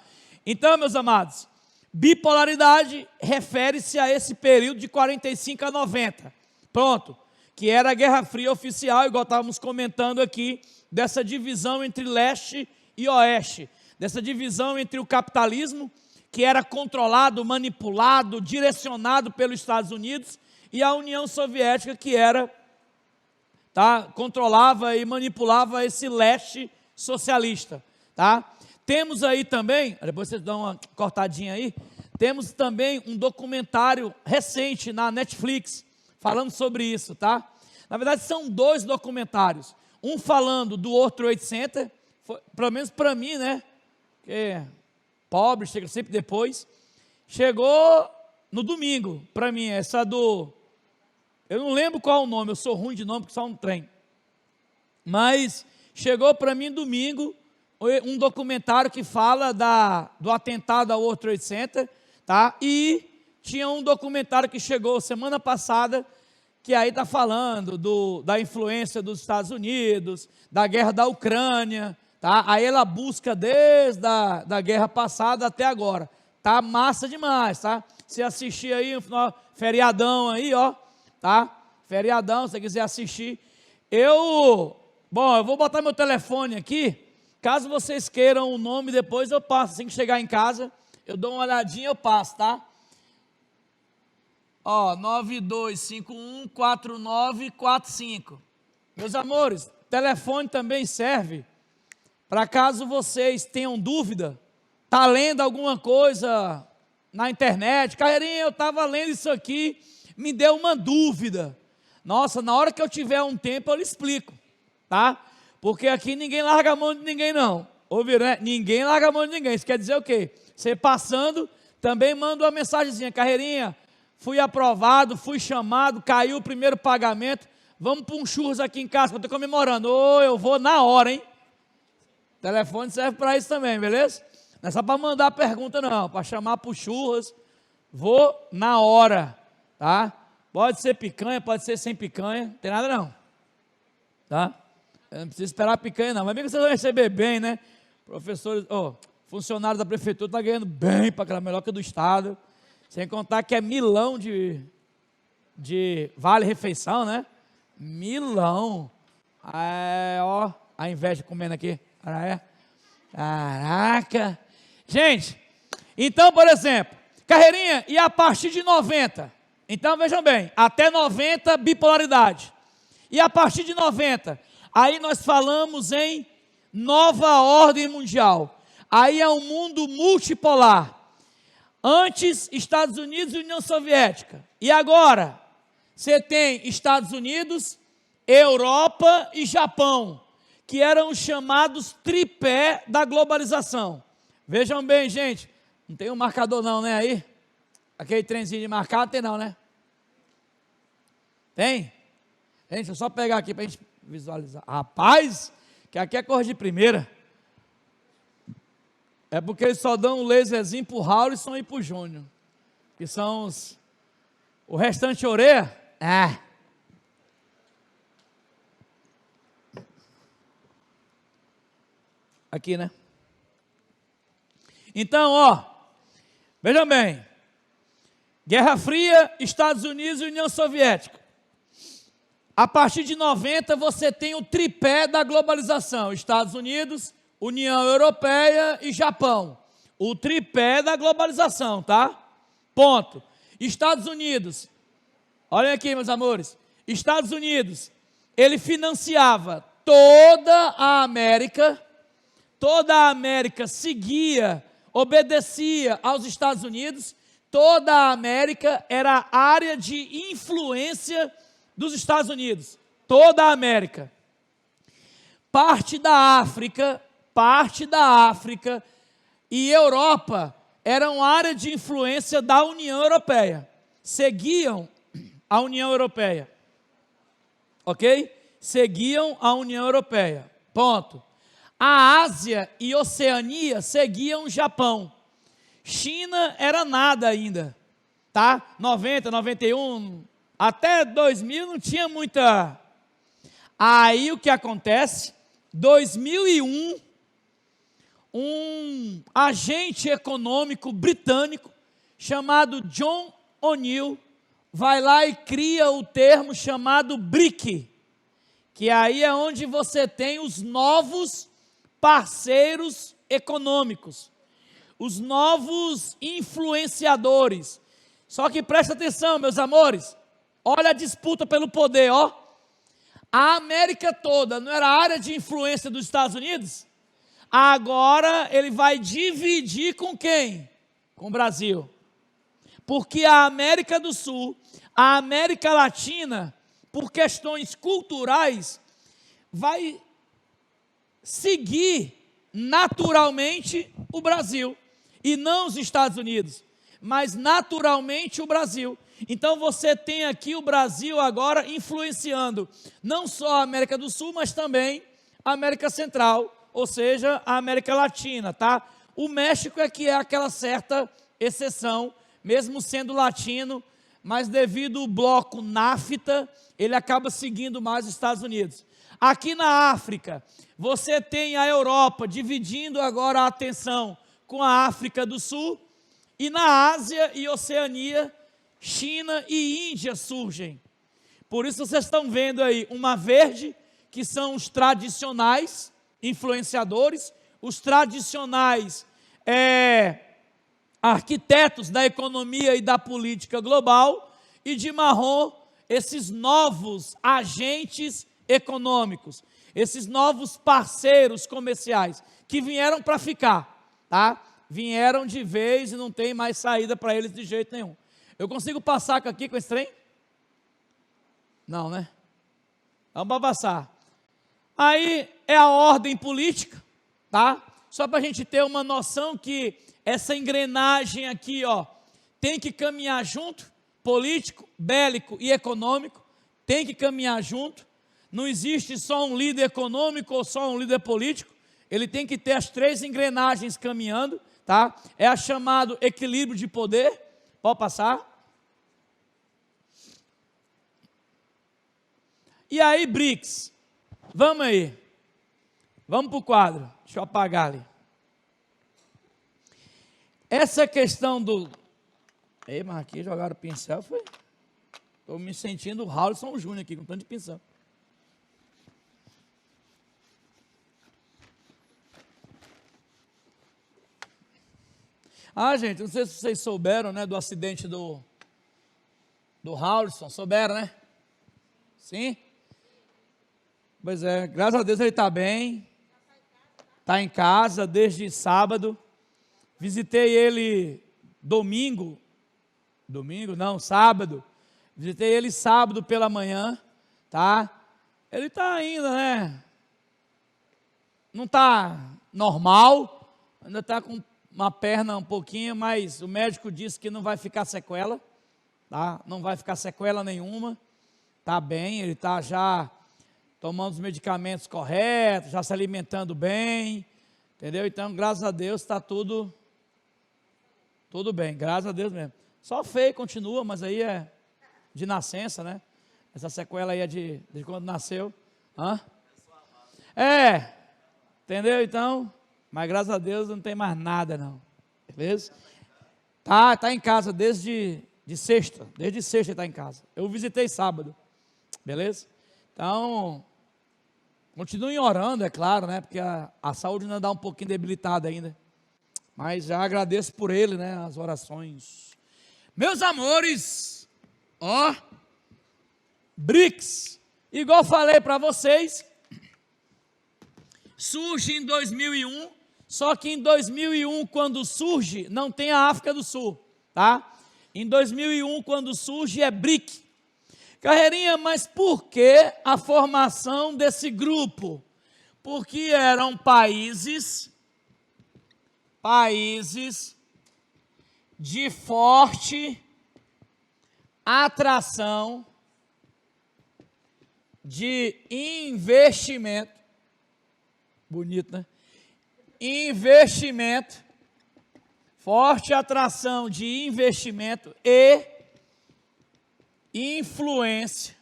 Então, meus amados, bipolaridade refere-se a esse período de 45 a 90. Pronto. Que era a Guerra Fria oficial, igual estávamos comentando aqui, dessa divisão entre leste e oeste. Dessa divisão entre o capitalismo, que era controlado, manipulado, direcionado pelos Estados Unidos, e a União Soviética, que era, controlava e manipulava esse leste socialista, tá? Temos aí também, depois vocês dão uma cortadinha aí, temos também um documentário recente na Netflix, falando sobre isso, tá? Na verdade, são dois documentários, um falando do World Trade Center, pelo menos para mim, né? Que pobre, chega sempre depois. Chegou no domingo, para mim, essa do... Eu não lembro qual é o nome, eu sou ruim de nome, porque só um trem. Mas chegou para mim domingo um documentário que fala do atentado ao World Trade Center, tá? E tinha um documentário que chegou semana passada, que aí está falando da influência dos Estados Unidos, da guerra da Ucrânia, tá? Aí ela busca desde da guerra passada até agora. Tá massa demais, tá? Se assistir aí, feriadão aí, ó, tá? Feriadão, se você quiser assistir. Eu vou botar meu telefone aqui, caso vocês queiram o nome, depois eu passo. Assim que chegar em casa, eu dou uma olhadinha, eu passo, tá? Ó, 92514945. Meus amores, telefone também serve para caso vocês tenham dúvida, tá lendo alguma coisa na internet, Carreirinha, eu estava lendo isso aqui, me deu uma dúvida. Nossa, na hora que eu tiver um tempo eu lhe explico, tá? Porque aqui ninguém larga a mão de ninguém não. Ouviram, né? Ninguém larga a mão de ninguém. Isso quer dizer o quê? Você passando, também manda uma mensagenzinha: Carreirinha, fui aprovado, fui chamado, caiu o primeiro pagamento, vamos para um churros aqui em casa, que eu estou comemorando. Ô, eu vou na hora, hein? O telefone serve para isso também, beleza? Não é só para mandar pergunta não, para chamar para o churras, vou na hora, tá? Pode ser picanha, pode ser sem picanha, não tem nada não, tá? Eu não preciso esperar picanha não, mas bem que vocês vão receber bem, né? Professores, funcionários da prefeitura estão ganhando bem, para aquela melhor que do estado, sem contar que é milão de vale-refeição, né? Milão, a inveja comendo aqui, caraca, gente, então, por exemplo, Carreirinha, e a partir de 90, então vejam bem, até 90 bipolaridade, e a partir de 90, aí nós falamos em nova ordem mundial, aí é um mundo multipolar, antes Estados Unidos e União Soviética, e agora você tem Estados Unidos, Europa e Japão, que eram os chamados tripé da globalização. Vejam bem, gente, não tem um marcador não, né, aí? Aquele trenzinho de marcar, não tem não, né? Tem? Gente, deixa eu só pegar aqui para a gente visualizar. Rapaz, que aqui é cor de primeira. É porque eles só dão um laserzinho pro Haulisson e pro Júnior, que são os... O restante orelha? Aqui, né? Então, vejam bem, Guerra Fria, Estados Unidos e União Soviética. A partir de 90 você tem o tripé da globalização, Estados Unidos, União Europeia e Japão. O tripé da globalização, tá? Ponto. Estados Unidos, olhem aqui, meus amores, Estados Unidos, ele financiava toda a América seguia, obedecia aos Estados Unidos, toda a América era área de influência dos Estados Unidos, toda a América. Parte da África e Europa eram área de influência da União Europeia, seguiam a União Europeia, ok? Seguiam a União Europeia, ponto. A Ásia e Oceania seguiam o Japão. China era nada ainda, tá? 90, 91, até 2000 não tinha muita... Aí o que acontece? 2001, um agente econômico britânico chamado John O'Neill vai lá e cria o termo chamado BRIC, que aí é onde você tem os novos parceiros econômicos, os novos influenciadores. Só que presta atenção, meus amores, olha a disputa pelo poder, A América toda não era área de influência dos Estados Unidos? Agora ele vai dividir com quem? Com o Brasil. Porque a América do Sul, a América Latina, por questões culturais, vai seguir naturalmente o Brasil, e não os Estados Unidos, mas naturalmente o Brasil. Então você tem aqui o Brasil agora influenciando não só a América do Sul, mas também a América Central, ou seja, a América Latina, tá? O México é que é aquela certa exceção, mesmo sendo latino, mas devido ao bloco NAFTA, ele acaba seguindo mais os Estados Unidos. Aqui na África, você tem a Europa dividindo agora a atenção com a África do Sul, e na Ásia e Oceania, China e Índia surgem. Por isso vocês estão vendo aí uma verde, que são os tradicionais influenciadores, os tradicionais arquitetos da economia e da política global, e de marrom, esses novos agentes econômicos, esses novos parceiros comerciais, que vieram para ficar, tá? Vieram de vez e não tem mais saída para eles de jeito nenhum. Eu consigo passar aqui com esse trem? Não, né? Vamos para passar. Aí é a ordem política, tá? Só para a gente ter uma noção que essa engrenagem aqui, ó, tem que caminhar junto, político, bélico e econômico, tem que caminhar junto. Não existe só um líder econômico ou só um líder político, ele tem que ter as três engrenagens caminhando, tá? É a chamado equilíbrio de poder. Pode passar. E aí, BRICS, vamos aí, vamos para o quadro, deixa eu apagar ali. Essa questão do... Ei, mas aqui jogaram o pincel, foi? Estou me sentindo o Raulson Júnior aqui, com tanto de pincel. Ah, gente, não sei se vocês souberam, né, do acidente do Raulson, souberam, né? Sim? Pois é, graças a Deus ele está bem, está em casa desde sábado. Visitei ele sábado. Visitei ele sábado pela manhã, tá? Ele está ainda, né? Não está normal, ainda está com uma perna um pouquinho, mas o médico disse que não vai ficar sequela, tá? Não vai ficar sequela nenhuma, está bem, ele está já tomando os medicamentos corretos, já se alimentando bem, entendeu? Então, graças a Deus, está tudo bem, graças a Deus mesmo. Só feio continua, mas aí é de nascença, né? Essa sequela aí é de quando nasceu. Hã? É, entendeu? Então, mas graças a Deus não tem mais nada não, beleza? Tá em casa desde sexta ele está em casa. Eu visitei sábado, beleza? Então, continuem orando, é claro, né? Porque a saúde ainda dá um pouquinho debilitada ainda. Mas já agradeço por ele, né? As orações. Meus amores, ó, BRICS, igual falei para vocês, surge em 2001, só que em 2001, quando surge, não tem a África do Sul, tá? Em 2001, quando surge, é BRIC. Carreirinha, mas por que a formação desse grupo? Porque eram países de forte atração de investimento, bonito, né? Investimento, forte atração de investimento e influência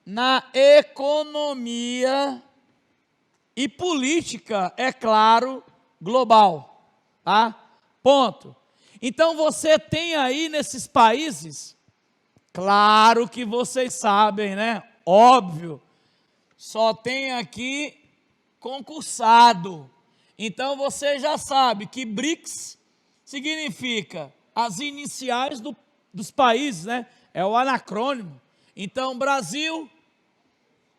na economia e política, é claro, global, tá? Ponto. Então você tem aí nesses países, claro que vocês sabem, né? Óbvio, só tem aqui concursado. Então você já sabe que BRICS significa as iniciais dos países, né? É o anacrônimo. Então Brasil,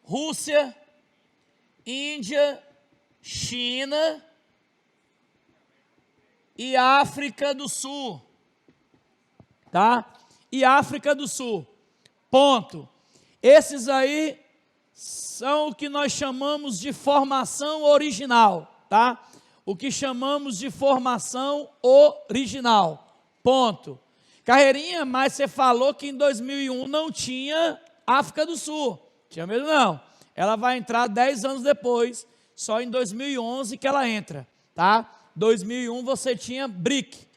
Rússia, Índia, China e África do Sul, tá? E África do Sul, ponto. Esses aí são o que nós chamamos de formação original, tá? O que chamamos de formação original, ponto. Carreirinha, mas você falou que em 2001 não tinha África do Sul, tinha mesmo não. Ela vai entrar 10 anos depois, só em 2011 que ela entra, tá? 2001 você tinha BRIC,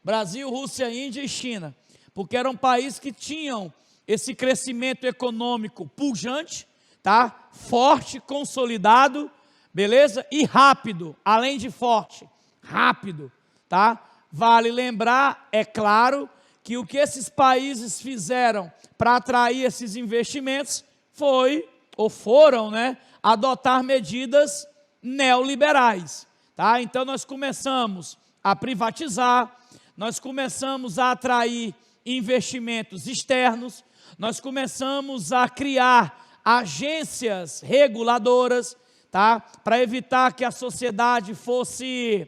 Brasil, Rússia, Índia e China, porque eram países que tinham esse crescimento econômico pujante, tá? Forte, consolidado, beleza? E rápido, além de forte, rápido, tá? Vale lembrar, é claro, que o que esses países fizeram para atrair esses investimentos foram, né, adotar medidas neoliberais, tá? Então nós começamos a privatizar, nós começamos a atrair investimentos externos, nós começamos a criar agências reguladoras, tá? Para evitar que a sociedade fosse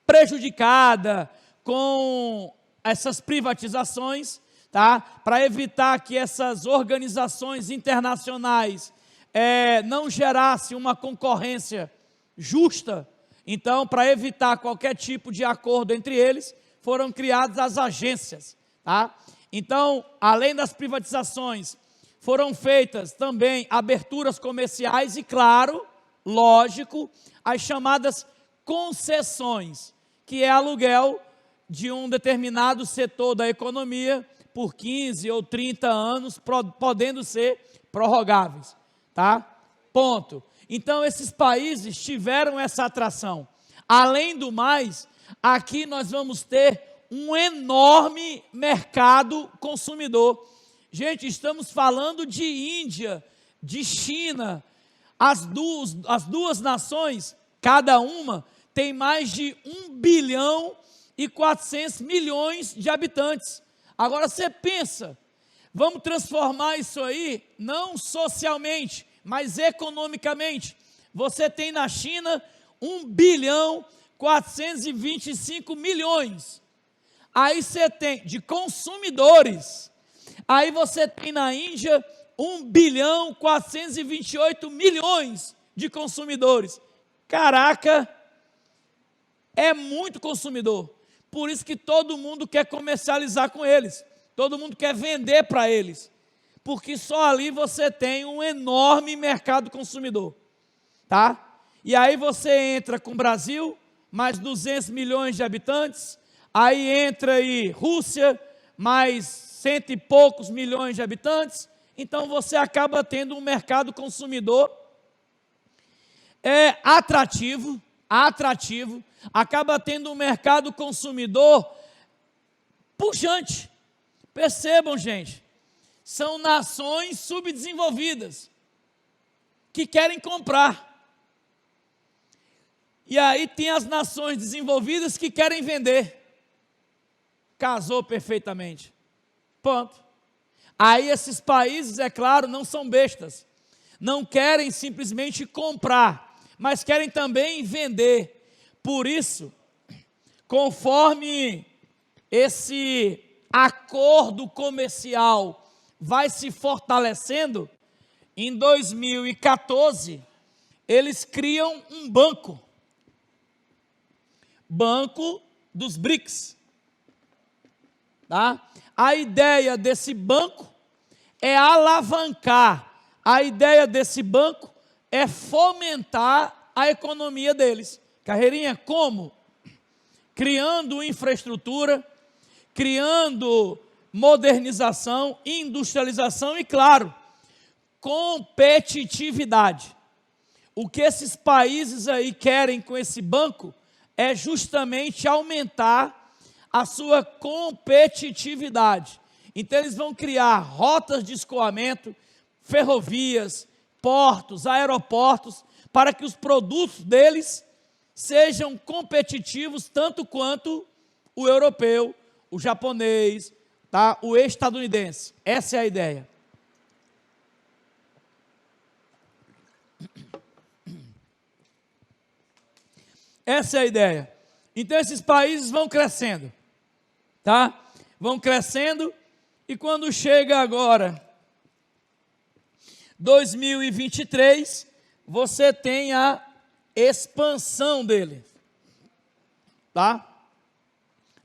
prejudicada com essas privatizações, tá? Para evitar que essas organizações internacionais não gerassem uma concorrência justa. Então, para evitar qualquer tipo de acordo entre eles, foram criadas as agências, tá? Então, além das privatizações, foram feitas também aberturas comerciais e, claro, lógico, as chamadas concessões, que é aluguel de um determinado setor da economia por 15 ou 30 anos, podendo ser prorrogáveis, tá? Ponto. Então, esses países tiveram essa atração. Além do mais, aqui nós vamos ter um enorme mercado consumidor. Gente, estamos falando de Índia, de China. As duas nações, cada uma, tem mais de 1 bilhão e 400 milhões de habitantes. Agora você pensa, vamos transformar isso aí, não socialmente, mas economicamente. Você tem na China 1 bilhão 425 milhões. Aí você tem de consumidores. Aí você tem na Índia 1 bilhão 428 milhões de consumidores. Caraca, é muito consumidor. Por isso que todo mundo quer comercializar com eles. Todo mundo quer vender para eles. Porque só ali você tem um enorme mercado consumidor. Tá? E aí você entra com o Brasil, mais 200 milhões de habitantes. Aí entra aí Rússia, mais 100 e poucos milhões de habitantes. Então você acaba tendo um mercado consumidor atrativo, acaba tendo um mercado consumidor pujante. Percebam, gente, são nações subdesenvolvidas que querem comprar. E aí tem as nações desenvolvidas que querem vender. Casou perfeitamente. Ponto. Aí esses países, é claro, não são bestas. Não querem simplesmente comprar, mas querem também vender. Por isso, conforme esse acordo comercial vai se fortalecendo, em 2014, eles criam um banco dos BRICS. Tá? A ideia desse banco é alavancar, a ideia desse banco é fomentar a economia deles. Carreirinha, como? Criando infraestrutura, criando modernização, industrialização e, claro, competitividade. O que esses países aí querem com esse banco é justamente aumentar a sua competitividade. Então eles vão criar rotas de escoamento, ferrovias, portos, aeroportos, para que os produtos deles sejam competitivos tanto quanto o europeu, o japonês, tá? O estadunidense. Essa é a ideia. Essa é a ideia. Então esses países vão crescendo, tá? Vão crescendo e quando chega agora 2023, você tem a expansão dele, tá?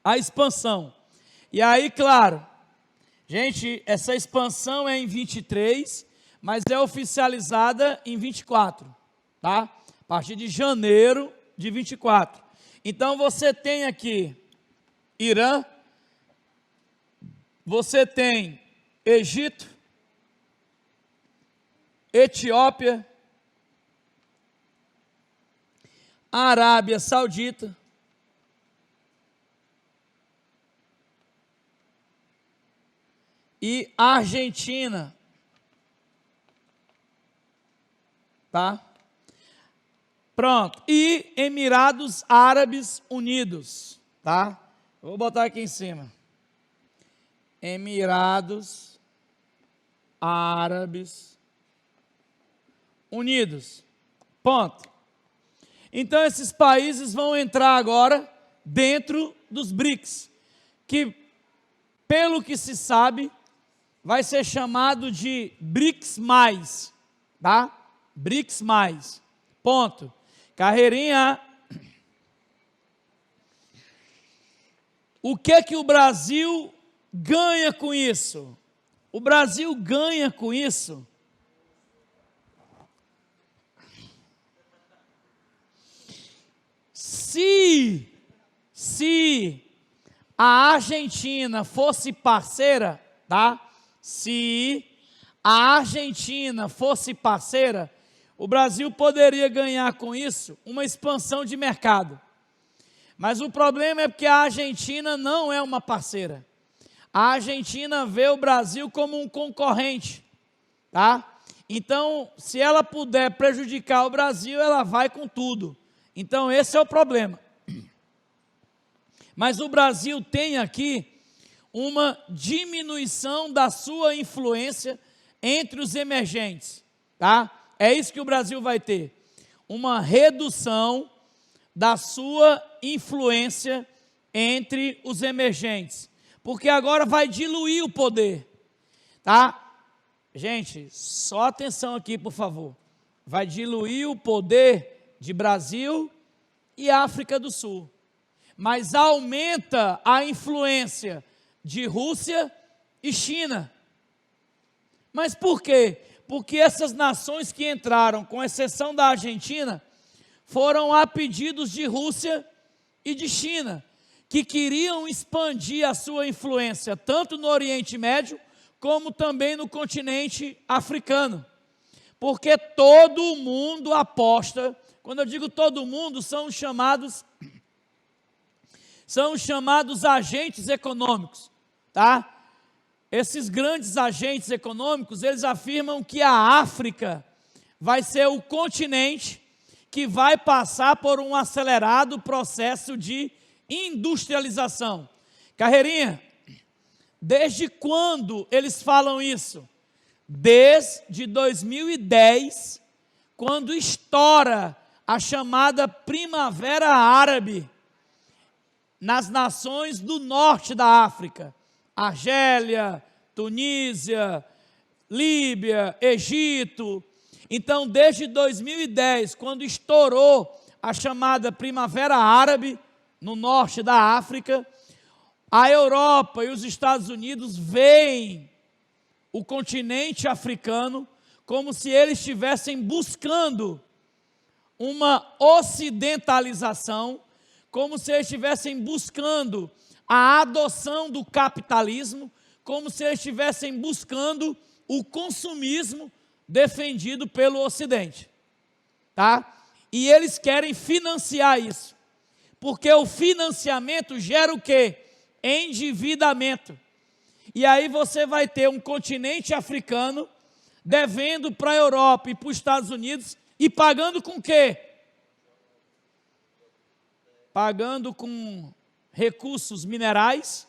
A expansão. E aí, claro, gente, essa expansão é em 23, mas é oficializada em 24, tá? A partir de janeiro de 24. Então você tem aqui Irã, você tem Egito, Etiópia, Arábia Saudita, e Argentina, tá? Pronto, e Emirados Árabes Unidos, tá? Vou botar aqui em cima. Emirados Árabes Unidos, ponto. Então esses países vão entrar agora dentro dos BRICS, que pelo que se sabe, vai ser chamado de BRICS+, tá? BRICS+, ponto. Carreirinha. O que o Brasil ganha com isso? O Brasil ganha com isso se a Argentina fosse parceira, tá? Se a Argentina fosse parceira, o Brasil poderia ganhar com isso uma expansão de mercado. Mas o problema é porque a Argentina não é uma parceira. A Argentina vê o Brasil como um concorrente, tá? Então, se ela puder prejudicar o Brasil, ela vai com tudo. Então, esse é o problema. Mas o Brasil tem aqui uma diminuição da sua influência entre os emergentes, tá? É isso que o Brasil vai ter, uma redução da sua influência entre os emergentes, porque agora vai diluir o poder, tá? Gente, só atenção aqui, por favor. Vai diluir o poder de Brasil e África do Sul, mas aumenta a influência de Rússia e China. Mas por quê? Porque essas nações que entraram, com exceção da Argentina, foram a pedidos de Rússia e de China, que queriam expandir a sua influência, tanto no Oriente Médio, como também no continente africano. Porque todo mundo aposta, quando eu digo todo mundo, são os chamados agentes econômicos, tá? Esses grandes agentes econômicos, eles afirmam que a África vai ser o continente que vai passar por um acelerado processo de industrialização. Carreirinha, desde quando eles falam isso? Desde 2010, quando estoura a chamada Primavera Árabe nas nações do norte da África. Argélia, Tunísia, Líbia, Egito. Então, desde 2010, quando estourou a chamada Primavera Árabe no norte da África, a Europa e os Estados Unidos veem o continente africano como se eles estivessem buscando uma ocidentalização, como se eles estivessem buscando a adoção do capitalismo, como se eles estivessem buscando o consumismo defendido pelo Ocidente, tá? E eles querem financiar isso, porque o financiamento gera o quê? Endividamento. E aí você vai ter um continente africano devendo para a Europa e para os Estados Unidos e pagando com quê? Pagando com recursos minerais,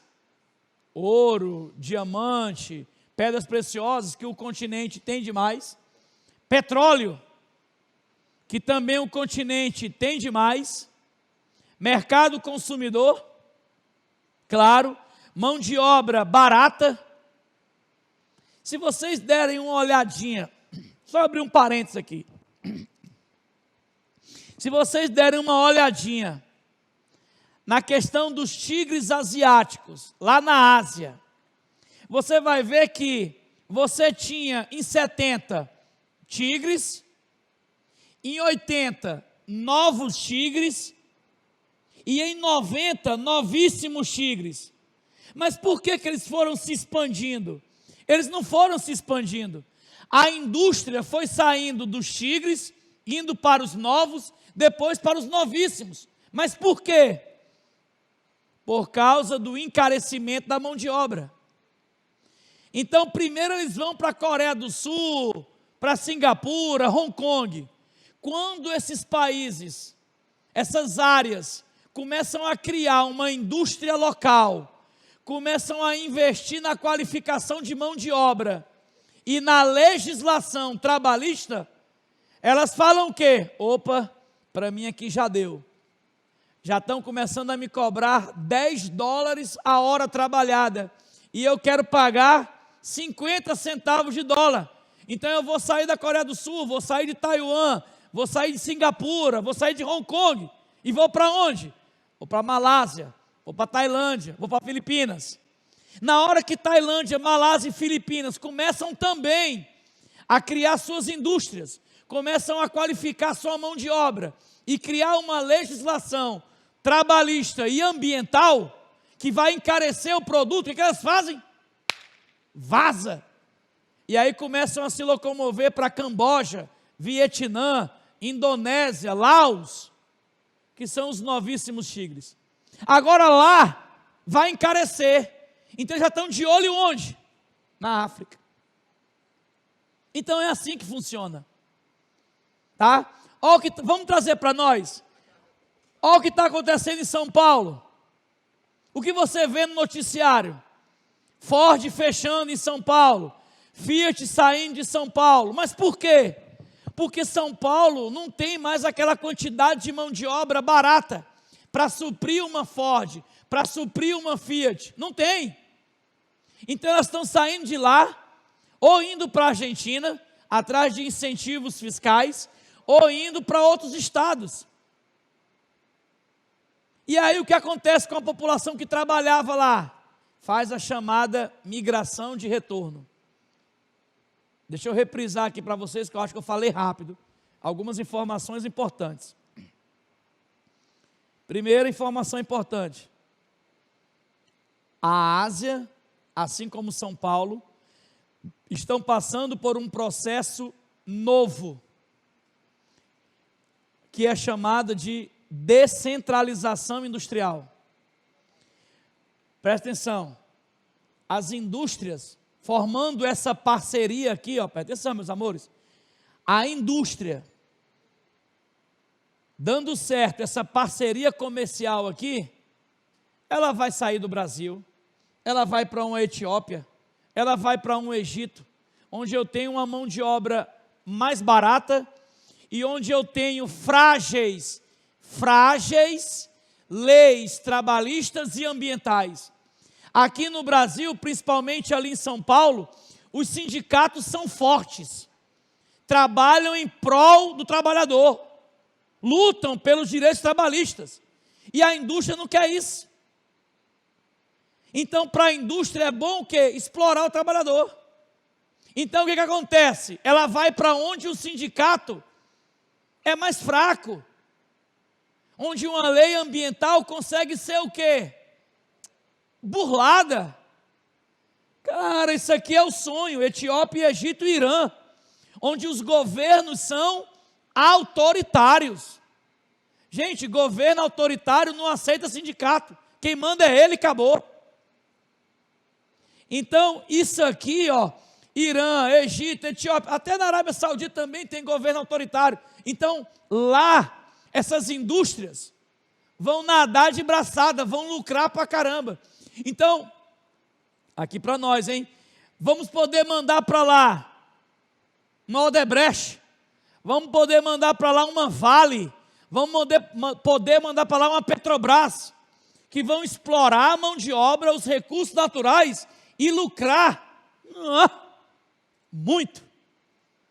ouro, diamante, pedras preciosas que o continente tem demais, petróleo, que também o continente tem demais, mercado consumidor, claro, mão de obra barata. Se vocês derem uma olhadinha, só abrir um parênteses aqui, se vocês derem uma olhadinha na questão dos tigres asiáticos, lá na Ásia, você vai ver que você tinha em 70 tigres, em 80 novos tigres e em 90 novíssimos tigres. Mas por que eles foram se expandindo? Eles não foram se expandindo. A indústria foi saindo dos tigres, indo para os novos, depois para os novíssimos. Mas por quê? Por causa do encarecimento da mão de obra. Então, primeiro eles vão para a Coreia do Sul, para Singapura, Hong Kong. Quando esses países, essas áreas, começam a criar uma indústria local, começam a investir na qualificação de mão de obra e na legislação trabalhista, elas falam o quê? Opa, para mim aqui já deu. Já estão começando a me cobrar $10 a hora trabalhada. e eu quero pagar 50 centavos de dólar. Então eu vou sair da Coreia do Sul, vou sair de Taiwan, vou sair de Singapura, vou sair de Hong Kong. E vou para onde? Vou para Malásia, vou para Tailândia, vou para Filipinas. Na hora que Tailândia, Malásia e Filipinas começam também a criar suas indústrias, começam a qualificar sua mão de obra e criar uma legislação trabalhista e ambiental que vai encarecer o produto, o que elas fazem? Vaza. E aí começam a se locomover para Camboja, Vietnã, Indonésia, Laos, que são os novíssimos tigres. Agora lá vai encarecer. Então já estão de olho onde? Na África. Então é assim que funciona. Tá? Vamos trazer para nós. Olha o que está acontecendo em São Paulo. O que você vê no noticiário? Ford fechando em São Paulo. Fiat saindo de São Paulo. Mas por quê? Porque São Paulo não tem mais aquela quantidade de mão de obra barata para suprir uma Ford, para suprir uma Fiat. Não tem. Então elas estão saindo de lá, ou indo para a Argentina, atrás de incentivos fiscais, ou indo para outros estados. E aí o que acontece com a população que trabalhava lá? Faz a chamada migração de retorno. Deixa eu reprisar aqui para vocês, que eu acho que eu falei rápido, algumas informações importantes. Primeira informação importante. A Ásia, assim como São Paulo, estão passando por um processo novo, que é chamado de descentralização industrial. Presta atenção, as indústrias, formando essa parceria aqui, ó, presta atenção, meus amores, a indústria, dando certo essa parceria comercial aqui, ela vai sair do Brasil, ela vai para uma Etiópia, ela vai para um Egito, onde eu tenho uma mão de obra mais barata e onde eu tenho frágeis leis trabalhistas e ambientais. Aqui no Brasil, principalmente ali em São Paulo, os sindicatos são fortes, trabalham em prol do trabalhador, lutam pelos direitos trabalhistas, e a indústria não quer isso. Então, para a indústria é bom o quê? Explorar o trabalhador. Então, o que acontece? Ela vai para onde o sindicato é mais fraco, onde uma lei ambiental consegue ser o quê? Burlada. Cara, isso aqui é o sonho, Etiópia, Egito e Irã, onde os governos são autoritários. Gente, governo autoritário não aceita sindicato, quem manda é ele, acabou. Então, isso aqui, ó, Irã, Egito, Etiópia, até na Arábia Saudita também tem governo autoritário. Então, lá, essas indústrias vão nadar de braçada, vão lucrar pra caramba. Então, aqui para nós, hein? Vamos poder mandar para lá uma Odebrecht, vamos poder mandar para lá uma Vale, vamos poder mandar para lá uma Petrobras, que vão explorar a mão de obra, os recursos naturais e lucrar muito,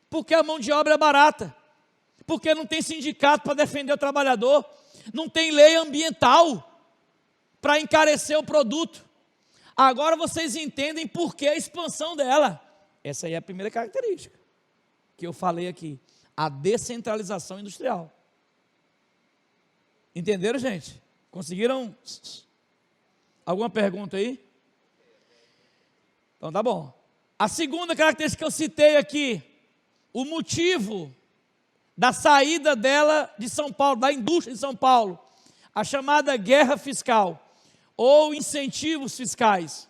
porque a mão de obra é barata, porque não tem sindicato para defender o trabalhador, não tem lei ambiental para encarecer o produto. Agora vocês entendem por que a expansão dela. Essa aí é a primeira característica que eu falei aqui, a descentralização industrial. Entenderam, gente? Conseguiram? Alguma pergunta aí? Então tá bom. A segunda característica que eu citei aqui, o motivo da saída dela de São Paulo, da indústria de São Paulo, a chamada guerra fiscal, ou incentivos fiscais.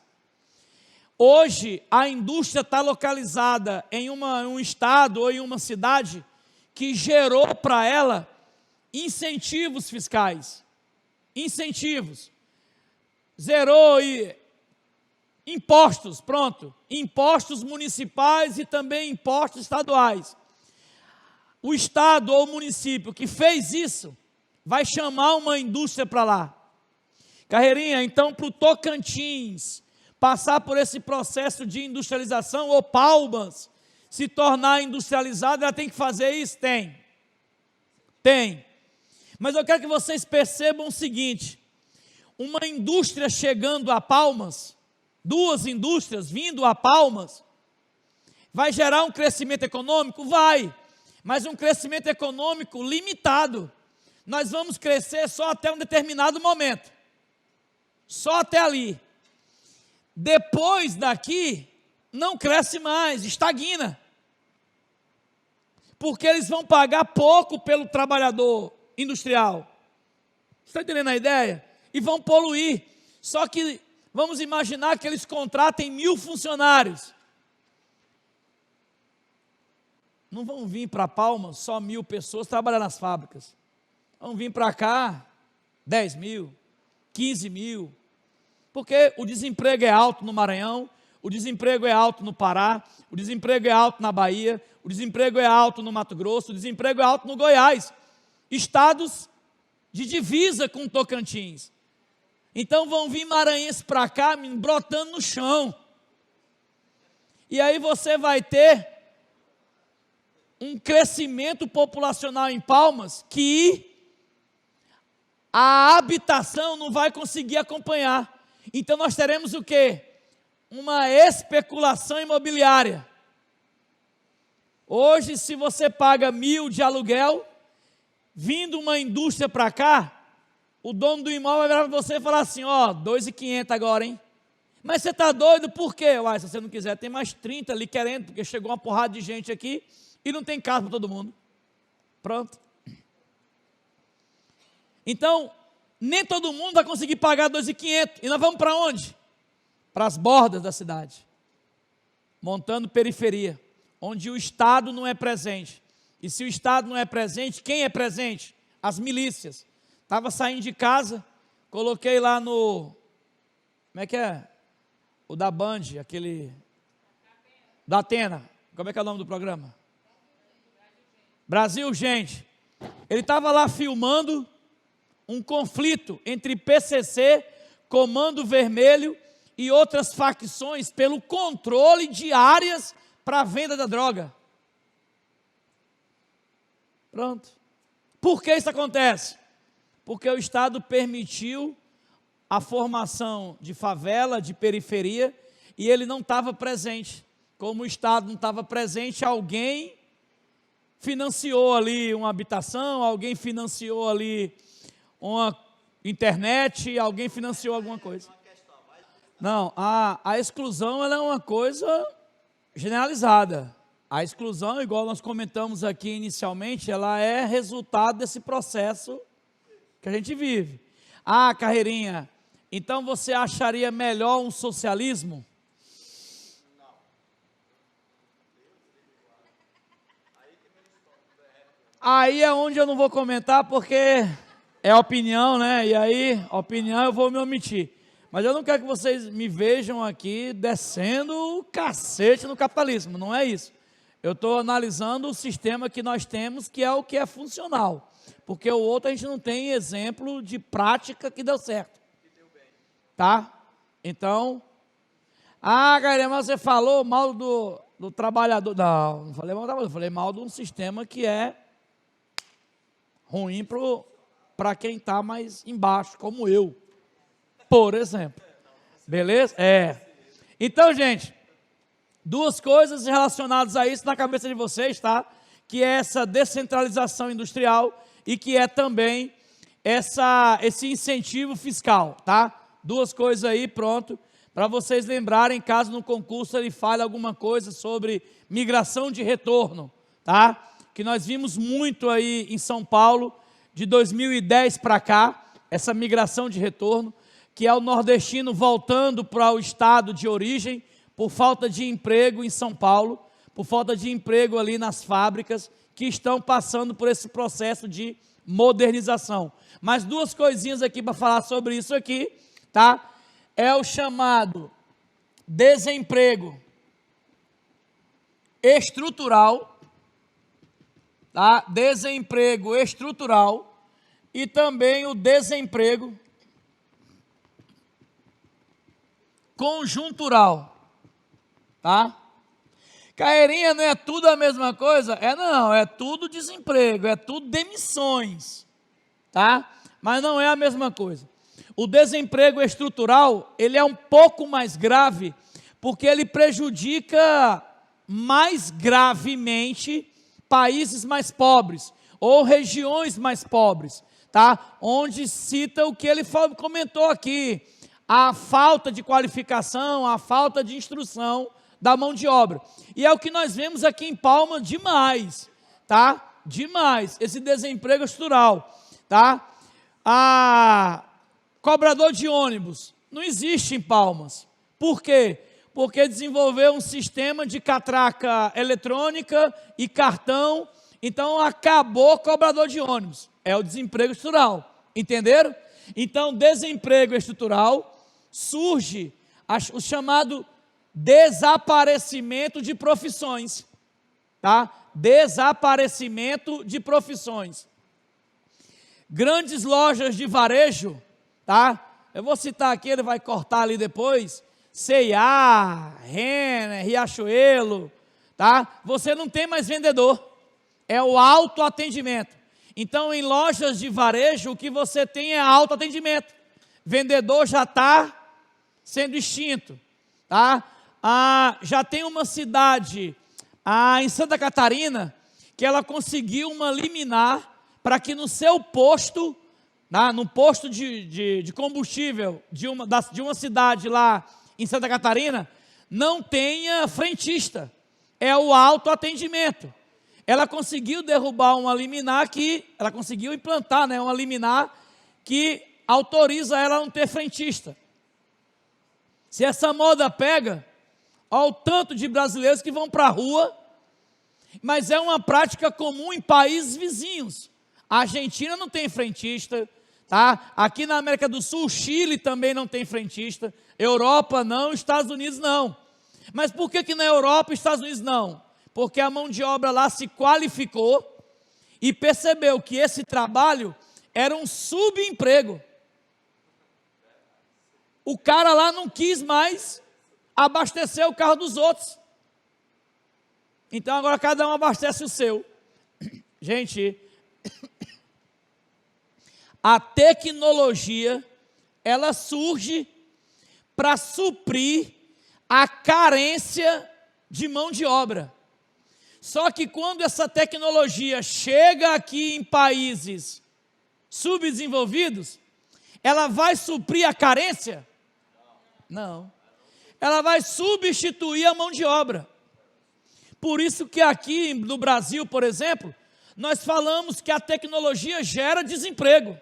Hoje, a indústria está localizada em um estado ou em uma cidade que gerou para ela incentivos fiscais. Incentivos. Zerou impostos, pronto. Impostos municipais e também impostos estaduais. O estado ou o município que fez isso, vai chamar uma indústria para lá. Carreirinha, então para o Tocantins, passar por esse processo de industrialização, ou Palmas se tornar industrializada, ela tem que fazer isso? Tem. Tem. Mas eu quero que vocês percebam o seguinte: uma indústria chegando a Palmas, duas indústrias vindo a Palmas, vai gerar um crescimento econômico? Vai, mas um crescimento econômico limitado. Nós vamos crescer só até um determinado momento, só até ali. Depois daqui, não cresce mais, estagna, porque eles vão pagar pouco pelo trabalhador industrial. Está entendendo a ideia? E vão poluir. Só que vamos imaginar que eles contratem 1000 funcionários. Não vão vir para Palmas só 1000 pessoas trabalhar nas fábricas. Vão vir para cá 10 mil, 15 mil. Porque o desemprego é alto no Maranhão, o desemprego é alto no Pará, o desemprego é alto na Bahia, o desemprego é alto no Mato Grosso, o desemprego é alto no Goiás. Estados de divisa com Tocantins. Então vão vir maranhenses para cá, brotando no chão. E aí você vai ter um crescimento populacional em Palmas que a habitação não vai conseguir acompanhar. Então nós teremos o quê? Uma especulação imobiliária. Hoje, se você paga 1.000 de aluguel, vindo uma indústria para cá, o dono do imóvel vai virar para você e falar assim: ó, 2.500 agora, hein? Mas você está doido por quê? Uai, se você não quiser, tem mais 30 ali querendo, porque chegou uma porrada de gente aqui e não tem casa para todo mundo. Pronto. Então, nem todo mundo vai conseguir pagar 2.500. E nós vamos para onde? Para as bordas da cidade, montando periferia, onde o Estado não é presente. E se o Estado não é presente, quem é presente? As milícias. Estava saindo de casa, coloquei lá no... Como é que é? O da Band, aquele... Da Atena. Como é que é o nome do programa? Brasil, gente. Ele estava lá filmando um conflito entre PCC, Comando Vermelho e outras facções pelo controle de áreas para a venda da droga. Pronto. Por que isso acontece? Porque o Estado permitiu a formação de favela, de periferia, e ele não estava presente. Como o Estado não estava presente, alguém financiou ali uma habitação, alguém financiou ali uma internet, alguém financiou alguma coisa. Não, a exclusão ela é uma coisa generalizada. A exclusão, igual nós comentamos aqui inicialmente, ela é resultado desse processo que a gente vive. Carreirinha, então você acharia melhor um socialismo? Aí é onde eu não vou comentar, porque é opinião, né? E aí, opinião eu vou me omitir. Mas eu não quero que vocês me vejam aqui descendo o cacete no capitalismo, não é isso. Eu estou analisando o sistema que nós temos, que é o que é funcional. Porque o outro a gente não tem exemplo de prática que deu certo. Tá? Então, galera, mas você falou mal do trabalhador. Não falei mal do trabalhador, falei mal de um sistema que é ruim para quem está mais embaixo, como eu, por exemplo. Beleza? Então, gente, duas coisas relacionadas a isso na cabeça de vocês, tá? Que é essa descentralização industrial e que é também esse incentivo fiscal, tá? Duas coisas aí, pronto, para vocês lembrarem, caso no concurso ele fale alguma coisa sobre migração de retorno, tá? Que nós vimos muito aí em São Paulo, de 2010 para cá, essa migração de retorno, que é o nordestino voltando para o estado de origem, por falta de emprego em São Paulo, por falta de emprego ali nas fábricas, que estão passando por esse processo de modernização. Mas duas coisinhas aqui para falar sobre isso aqui, tá? É o chamado desemprego estrutural, tá? Desemprego estrutural e também o desemprego conjuntural, tá? Carreirinha não é tudo a mesma coisa? Não, é tudo desemprego, é tudo demissões, tá? Mas não é a mesma coisa. O desemprego estrutural, ele é um pouco mais grave, porque ele prejudica mais gravemente países mais pobres, ou regiões mais pobres, tá? Onde cita o que ele comentou aqui, a falta de qualificação, a falta de instrução da mão de obra. E é o que nós vemos aqui em Palmas demais, tá? Demais, esse desemprego estrutural, tá? Cobrador de ônibus, não existe em Palmas. Por quê? Porque desenvolveu um sistema de catraca eletrônica e cartão, então acabou o cobrador de ônibus. É o desemprego estrutural, entenderam? Então, desemprego estrutural, surge o chamado desaparecimento de profissões, tá? Desaparecimento de profissões. Grandes lojas de varejo, tá? Eu vou citar aqui, ele vai cortar ali depois, C&A, Renner, Riachuelo, tá? Você não tem mais vendedor, é o autoatendimento. Então, em lojas de varejo, o que você tem é autoatendimento. Vendedor já está sendo extinto, tá? Já tem uma cidade em Santa Catarina que ela conseguiu uma liminar para que no seu posto, no posto de combustível de uma cidade lá em Santa Catarina, não tenha frentista, é o autoatendimento. Ela conseguiu derrubar uma liminar ela conseguiu implantar, uma liminar que autoriza ela a não ter frentista. Se essa moda pega, olha o tanto de brasileiros que vão para a rua, mas é uma prática comum em países vizinhos. A Argentina não tem frentista, tá? Aqui na América do Sul, o Chile também não tem frentista, Europa não, Estados Unidos não. Mas por que na Europa e Estados Unidos não? Porque a mão de obra lá se qualificou e percebeu que esse trabalho era um subemprego. O cara lá não quis mais abastecer o carro dos outros. Então agora cada um abastece o seu. Gente, a tecnologia, ela surge para suprir a carência de mão de obra. Só que quando essa tecnologia chega aqui em países subdesenvolvidos, ela vai suprir a carência? Não. Ela vai substituir a mão de obra. Por isso que aqui no Brasil, por exemplo, nós falamos que a tecnologia gera desemprego.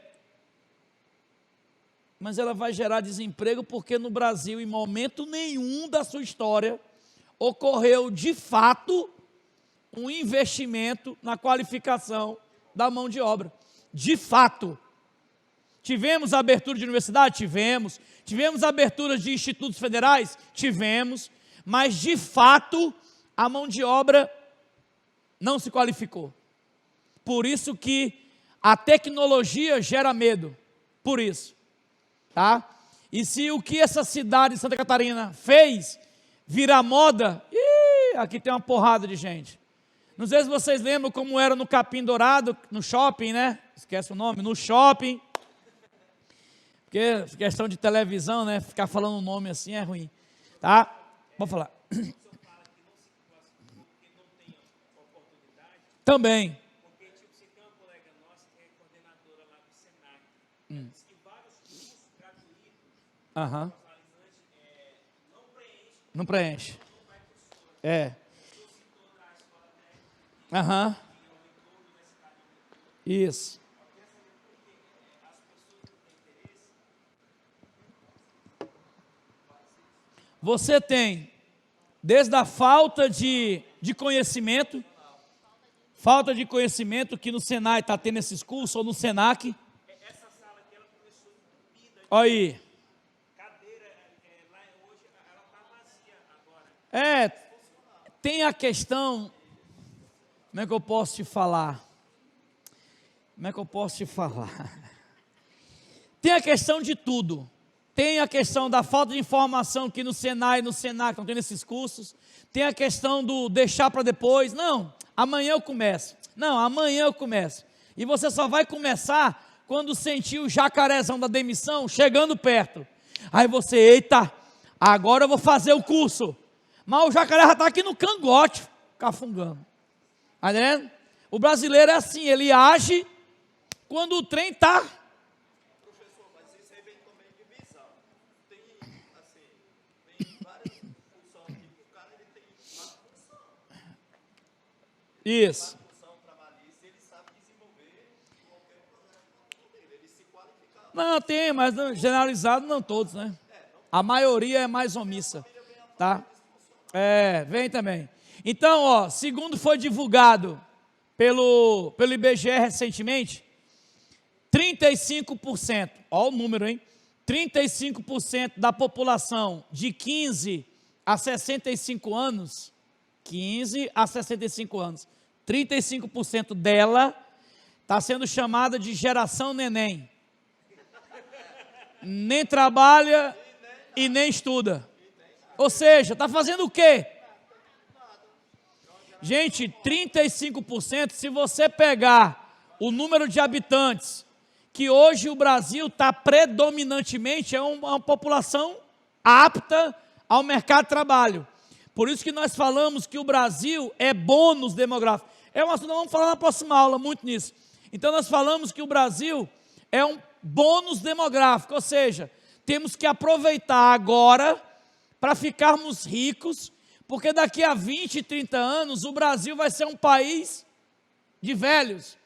Mas ela vai gerar desemprego porque no Brasil, em momento nenhum da sua história, ocorreu de fato um investimento na qualificação da mão de obra. De fato. Tivemos abertura de universidade? Tivemos. Tivemos abertura de institutos federais? Tivemos. Mas, de fato, a mão de obra não se qualificou. Por isso que a tecnologia gera medo. Por isso. Tá? E se o que essa cidade de Santa Catarina fez virar moda, aqui tem uma porrada de gente. Não sei se vocês lembram como era no Capim Dourado, no shopping, né? Esquece o nome, no shopping. Porque questão de televisão, né? Ficar falando o nome assim é ruim. Tá? Vou falar. Também. Porque, tipo, se tem uma colega nossa que é coordenadora lá do Senac, diz que vários cursos gratuitos não preenche. É. Isso. Você tem, desde a falta de conhecimento, que no Senai está tendo esses cursos, ou no Senac. Essa sala aqui, ela começou entupida. Olha aí. Cadeira, lá hoje, ela está vazia agora. Tem a questão, como é que eu posso te falar? Tem a questão de tudo. Tem a questão da falta de informação que no Senai e no Senac estão tendo esses cursos. Tem a questão do deixar para depois. Não, amanhã eu começo. Não, amanhã eu começo. E você só vai começar quando sentir o jacarezão da demissão chegando perto. Aí você, eita, agora eu vou fazer o curso. Mas o jacaré já está aqui no cangote, cafungando. Tá entendendo? O brasileiro é assim, ele age quando o trem está... Professor, mas isso aí vem também de visão. Tem, assim, vem várias funções aqui, que o cara ele tem uma função. Isso. Uma função trabalhista, ele sabe desenvolver qualquer problema dele, ele se qualifica. Não, tem, mas generalizado não todos, né? A maioria é mais omissa, tá? Vem também. Então, ó, segundo foi divulgado pelo IBGE recentemente, 35%, ó o número, hein? 35% da população de 15 a 65 anos, 15 a 65 anos, 35% dela está sendo chamada de geração neném. Nem trabalha e nem estuda. Ou seja, está fazendo o quê? Gente, 35%, se você pegar o número de habitantes, que hoje o Brasil está predominantemente, é uma população apta ao mercado de trabalho. Por isso que nós falamos que o Brasil é bônus demográfico. É um assunto, nós vamos falar na próxima aula muito nisso. Então nós falamos que o Brasil é um bônus demográfico, ou seja, temos que aproveitar agora para ficarmos ricos, porque daqui a 20, 30 anos o Brasil vai ser um país de velhos,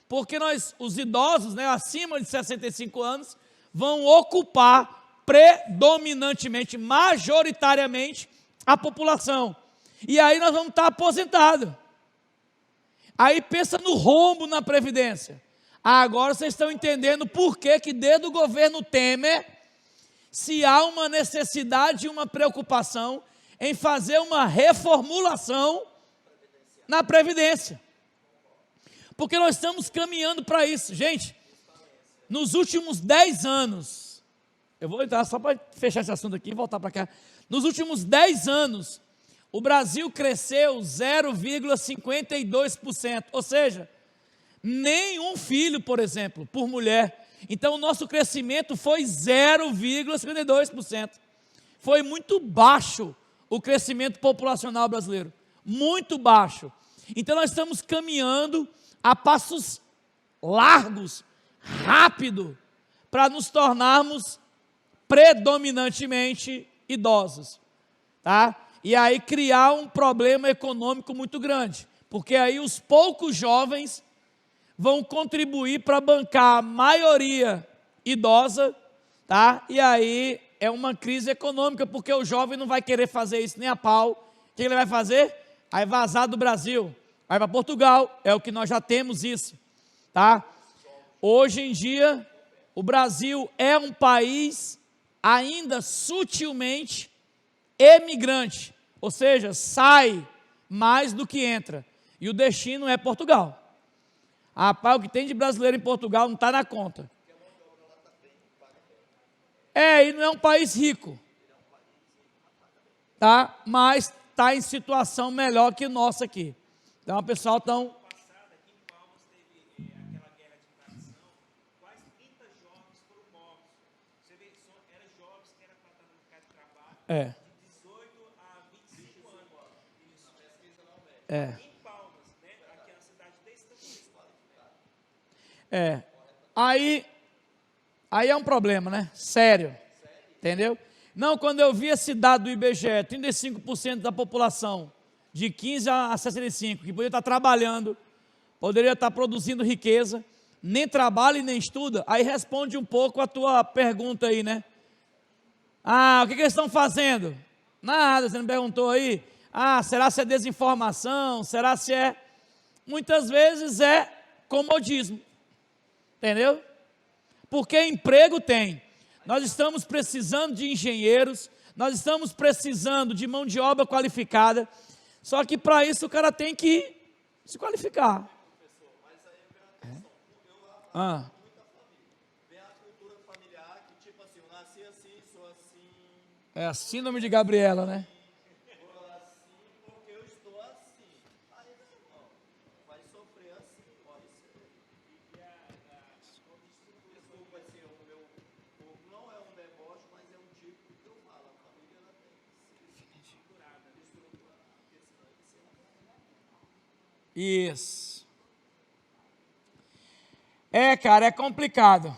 porque os idosos, né, acima de 65 anos, vão ocupar predominantemente, majoritariamente, a população. E aí nós vamos estar aposentados. Aí pensa no rombo na Previdência. Agora vocês estão entendendo por que desde o governo Temer, se há uma necessidade e uma preocupação em fazer uma reformulação na Previdência. Porque nós estamos caminhando para isso. Gente, nos últimos 10 anos, eu vou entrar só para fechar esse assunto aqui e voltar para cá. Nos últimos 10 anos, o Brasil cresceu 0,52%, ou seja, nenhum filho, por exemplo, por mulher. Então, o nosso crescimento foi 0,52%. Foi muito baixo o crescimento populacional brasileiro, muito baixo. Então, nós estamos caminhando a passos largos, rápido, para nos tornarmos predominantemente idosos, tá? E aí criar um problema econômico muito grande, porque aí os poucos jovens vão contribuir para bancar a maioria idosa, tá? E aí é uma crise econômica, porque o jovem não vai querer fazer isso nem a pau. O que ele vai fazer? Vai vazar do Brasil, vai para Portugal, é o que nós já temos isso, tá? Hoje em dia, o Brasil é um país ainda sutilmente emigrante, ou seja, sai mais do que entra, e o destino é Portugal. Rapaz, o que tem de brasileiro em Portugal não está na conta. E não é um país rico, tá? Mas está em situação melhor que nossa aqui. Então, o pessoal estão... de 18 a 25 anos. Isso, pesquisa não médica. Em Palmas, né? Aqui é uma cidade desse tamanho. Aí é um problema, né? Sério. Entendeu? Não, quando eu vi esse dado do IBGE, 35% da população de 15 a 65, que poderia estar trabalhando, poderia estar produzindo riqueza, nem trabalha e nem estuda, aí responde um pouco a tua pergunta aí, né? O que eles estão fazendo? Nada, você não perguntou aí? Será se é desinformação? Será se é... Muitas vezes é comodismo, entendeu? Porque emprego tem. Nós estamos precisando de engenheiros, nós estamos precisando de mão de obra qualificada, só que para isso o cara tem que se qualificar. Vem a cultura familiar que, tipo assim, eu nasci assim, É a síndrome de Gabriela, né? Porque eu estou assim. Aí, meu irmão, vai sofrer assim. Pode ser. Desculpa, assim, o meu povo não é um deboche, mas é um tipo que eu falo. A família ela tem que ser estruturada, porque senão ele se Isso. É, cara, é complicado.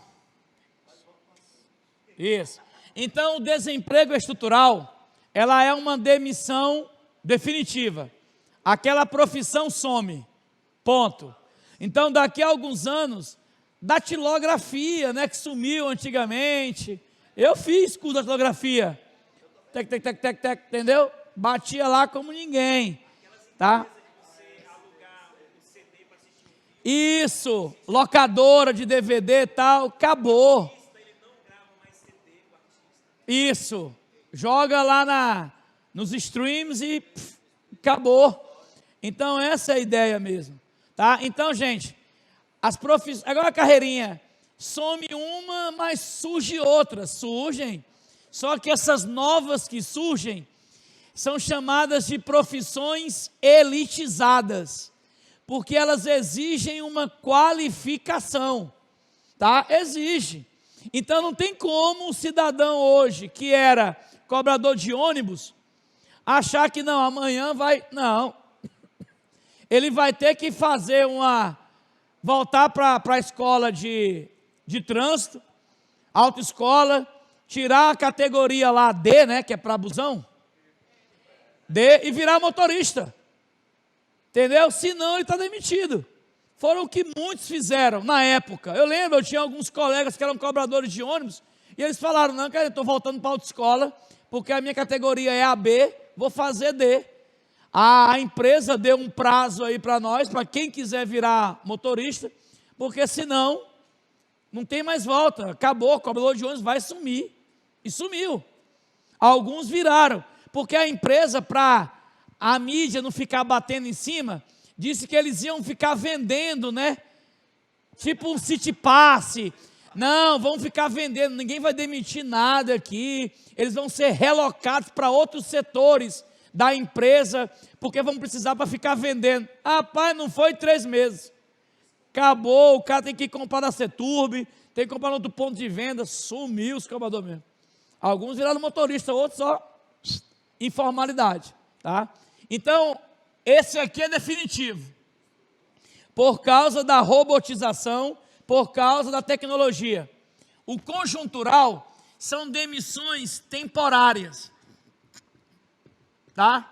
Isso. Então, o desemprego estrutural, ela é uma demissão definitiva. Aquela profissão some. Ponto. Então, daqui a alguns anos, datilografia, né, que sumiu antigamente. Eu fiz curso de datilografia. Tec, tec, tec, tec, tec, entendeu? Batia lá como ninguém, tá? Isso, locadora de DVD e tal, acabou. Isso, joga lá nos streams e acabou. Então essa é a ideia mesmo, tá? Então, gente, agora a carreirinha, some uma, mas surge outras, surgem. Só que essas novas que surgem são chamadas de profissões elitizadas, porque elas exigem uma qualificação, tá? Exige. Então não tem como o cidadão hoje, que era cobrador de ônibus, achar que não, amanhã vai, não. Ele vai ter que fazer voltar para a escola de trânsito, autoescola, tirar a categoria lá D, né, que é para busão, D, e virar motorista. Entendeu? Senão ele está demitido. Foram o que muitos fizeram na época. Eu lembro, eu tinha alguns colegas que eram cobradores de ônibus, e eles falaram, não, cara, eu estou voltando para a autoescola, porque a minha categoria é AB, vou fazer D. A empresa deu um prazo aí para nós, para quem quiser virar motorista, porque senão não tem mais volta, acabou, o cobrador de ônibus vai sumir. E sumiu. Alguns viraram, porque a empresa, para a mídia não ficar batendo em cima, disse que eles iam ficar vendendo, né? Tipo um City Pass. Não, vão ficar vendendo, ninguém vai demitir nada aqui. Eles vão ser relocados para outros setores da empresa, porque vão precisar para ficar vendendo. Rapaz, não foi 3 meses. Acabou, o cara tem que comprar na Ceturb, tem que comprar no outro ponto de venda, sumiu os cobradores mesmo. Alguns viraram motorista, outros só informalidade, tá? Então, esse aqui é definitivo. Por causa da robotização, por causa da tecnologia. O conjuntural são demissões temporárias. Tá?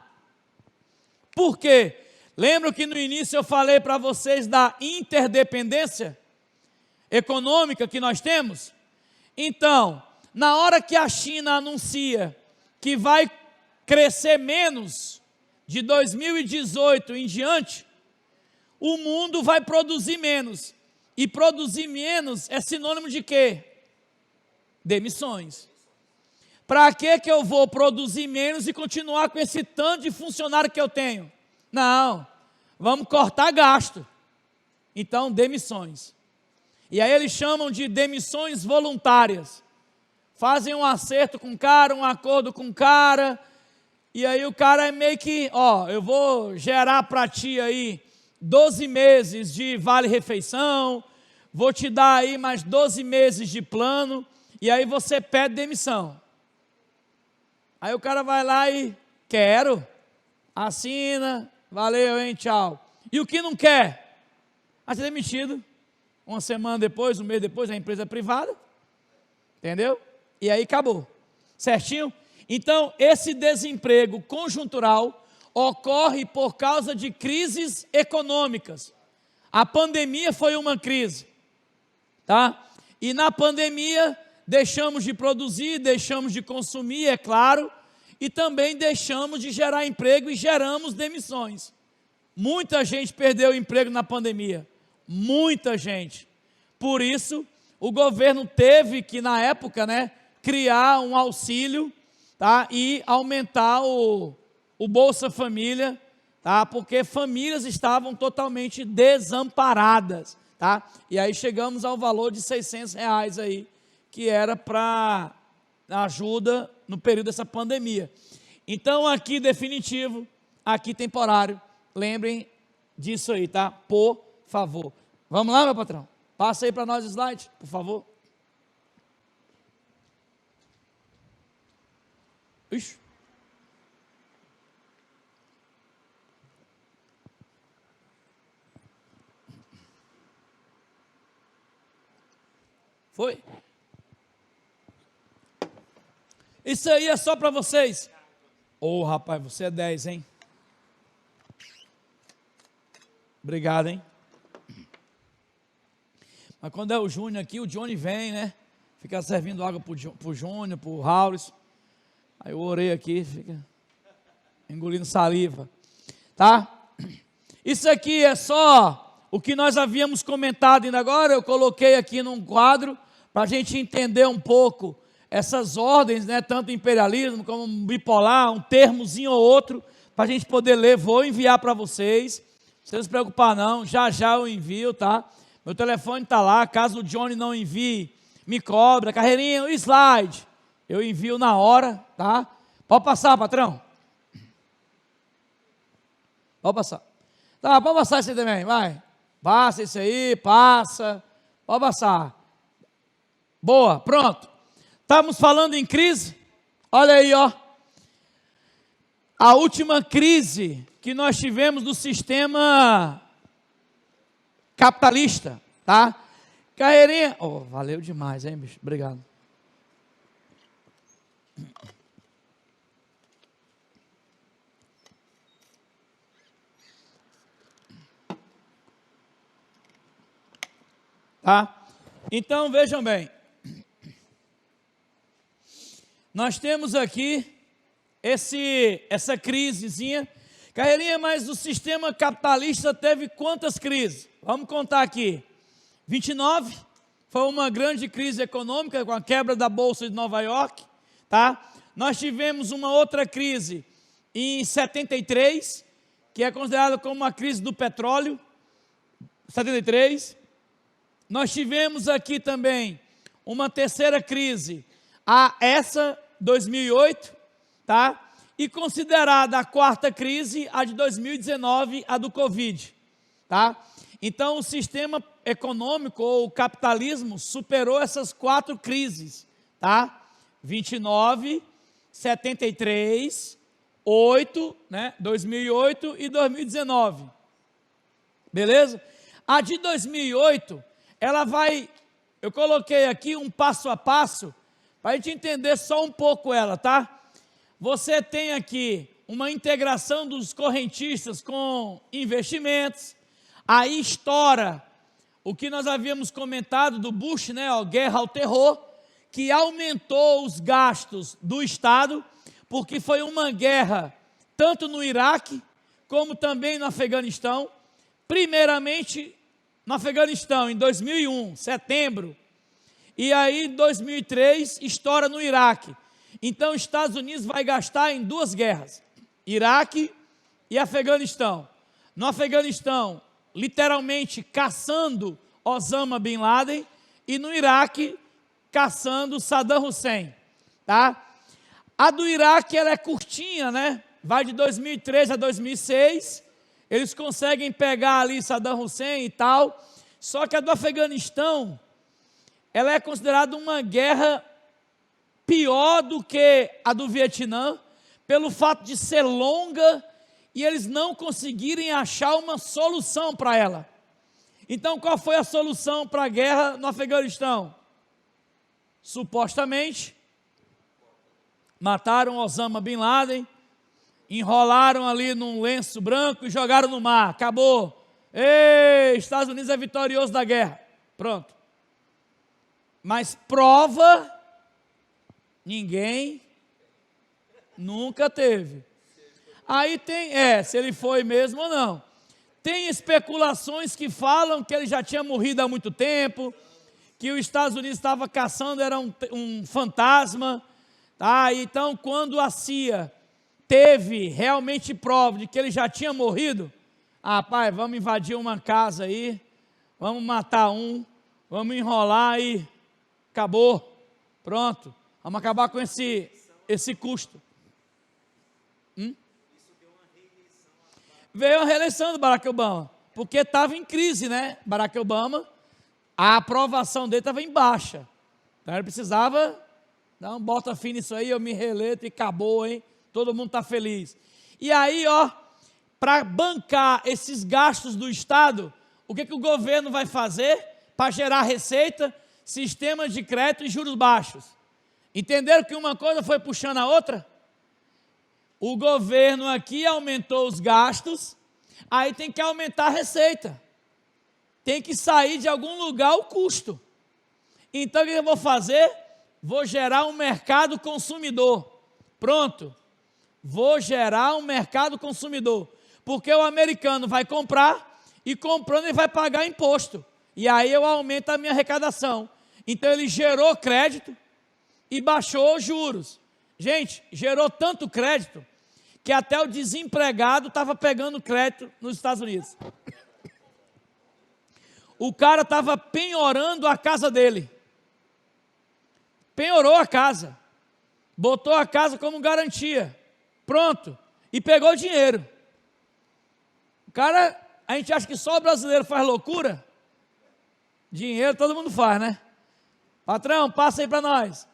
Por quê? Lembra que no início eu falei para vocês da interdependência econômica que nós temos? Então, na hora que a China anuncia que vai crescer menos de 2018 em diante, o mundo vai produzir menos. E produzir menos é sinônimo de quê? Demissões. Para que eu vou produzir menos e continuar com esse tanto de funcionário que eu tenho? Não, vamos cortar gasto. Então, demissões. E aí eles chamam de demissões voluntárias. Fazem um acerto com o cara, um acordo com o cara, e aí o cara é meio que, eu vou gerar para ti aí 12 meses de vale-refeição, vou te dar aí mais 12 meses de plano, e aí você pede demissão. Aí o cara vai lá e, quero, assina, valeu, hein, tchau. E o que não quer? Vai ser demitido. Uma semana depois, um mês depois, a empresa é privada. Entendeu? E aí acabou. Certinho? Então, esse desemprego conjuntural ocorre por causa de crises econômicas. A pandemia foi uma crise, tá? E na pandemia, deixamos de produzir, deixamos de consumir, é claro, e também deixamos de gerar emprego e geramos demissões. Muita gente perdeu o emprego na pandemia, muita gente. Por isso, o governo teve que, na época, né, criar um auxílio, tá, e aumentar o Bolsa Família, tá, porque famílias estavam totalmente desamparadas, tá? E aí chegamos ao valor de R$600 aí, que era para ajuda no período dessa pandemia. Então, aqui definitivo, aqui temporário. Lembrem disso aí, tá? Por favor. Vamos lá, meu patrão? Passa aí para nós o slide, por favor. Ixi. Foi? Isso aí é só para vocês. Ô, rapaz, você é 10, hein? Obrigado, hein? Mas quando é o Júnior aqui, o Johnny vem, né? Fica servindo água pro Júnior, pro Raulis. Aí eu orei aqui, fica engolindo saliva. Tá? Isso aqui é só o que nós havíamos comentado ainda agora. Eu coloquei aqui num quadro para a gente entender um pouco essas ordens, né? Tanto imperialismo como bipolar, um termozinho ou outro, para a gente poder ler. Vou enviar para vocês. Não se preocupar não, já eu envio, tá? Meu telefone está lá, caso o Johnny não envie, me cobra. Carreirinha, o slide, eu envio na hora, tá? Pode passar, patrão? Pode passar. Tá, pode passar isso aí também, vai. Passa isso aí, passa. Pode passar. Boa, pronto. Estamos falando em crise? Olha aí, ó. A última crise que nós tivemos do sistema capitalista, tá? Carreirinha, oh, valeu demais, hein, bicho? Obrigado. Tá? Então, vejam bem. Nós temos aqui essa crisezinha. Carreirinha, mas o sistema capitalista teve quantas crises? Vamos contar aqui. 29, foi uma grande crise econômica com a quebra da Bolsa de Nova York, tá? Nós tivemos uma outra crise em 73, que é considerada como uma crise do petróleo, 73. Nós tivemos aqui também uma terceira crise, essa 2008, tá? E considerada a quarta crise, a de 2019, a do Covid, tá? Então, o sistema econômico, ou o capitalismo, superou essas 4 crises, tá? 29, 73, 8, né? 2008 e 2019, beleza? A de 2008, ela vai, eu coloquei aqui um passo a passo, para a gente entender só um pouco ela, tá? Você tem aqui uma integração dos correntistas com investimentos, aí estoura o que nós havíamos comentado do Bush, né, ó, guerra ao terror, que aumentou os gastos do Estado, porque foi uma guerra tanto no Iraque, como também no Afeganistão. Primeiramente no Afeganistão, em 2001, setembro, e aí em 2003 estoura no Iraque. Então, os Estados Unidos vai gastar em 2 guerras, Iraque e Afeganistão. No Afeganistão, literalmente caçando Osama Bin Laden, e no Iraque, caçando Saddam Hussein, tá? A do Iraque, ela é curtinha, né? Vai de 2003 a 2006, eles conseguem pegar ali Saddam Hussein e tal, só que a do Afeganistão, ela é considerada uma guerra pior do que a do Vietnã, pelo fato de ser longa e eles não conseguirem achar uma solução para ela. Então, qual foi a solução para a guerra no Afeganistão? Supostamente, mataram Osama Bin Laden, enrolaram ali num lenço branco e jogaram no mar. Acabou. Ei, Estados Unidos é vitorioso da guerra. Pronto. Mas prova, ninguém nunca teve. Aí tem, se ele foi mesmo ou não. Tem especulações que falam que ele já tinha morrido há muito tempo, que os Estados Unidos estava caçando, era um fantasma, tá? Então, quando a CIA teve realmente prova de que ele já tinha morrido, pai, vamos invadir uma casa aí, vamos matar vamos enrolar e acabou, pronto, vamos acabar com esse esse custo. Veio a reeleição do Barack Obama, porque estava em crise, né? Barack Obama, a aprovação dele estava em baixa. Então ele precisava dar um bota fim nisso aí, eu me reeleito e acabou, hein? Todo mundo está feliz. E aí, ó, para bancar esses gastos do Estado, o que o governo vai fazer para gerar receita? Sistemas de crédito e juros baixos. Entenderam que uma coisa foi puxando a outra? O governo aqui aumentou os gastos, aí tem que aumentar a receita. Tem que sair de algum lugar o custo. Então o que eu vou fazer? Vou gerar um mercado consumidor. Pronto. Vou gerar um mercado consumidor. Porque o americano vai comprar e comprando ele vai pagar imposto. E aí eu aumento a minha arrecadação. Então ele gerou crédito e baixou os juros. Gente, gerou tanto crédito que até o desempregado estava pegando crédito nos Estados Unidos. O cara estava penhorando a casa dele. Penhorou a casa. Botou a casa como garantia. Pronto. E pegou dinheiro. O cara, a gente acha que só o brasileiro faz loucura. Dinheiro todo mundo faz, né? Patrão, passa aí para nós.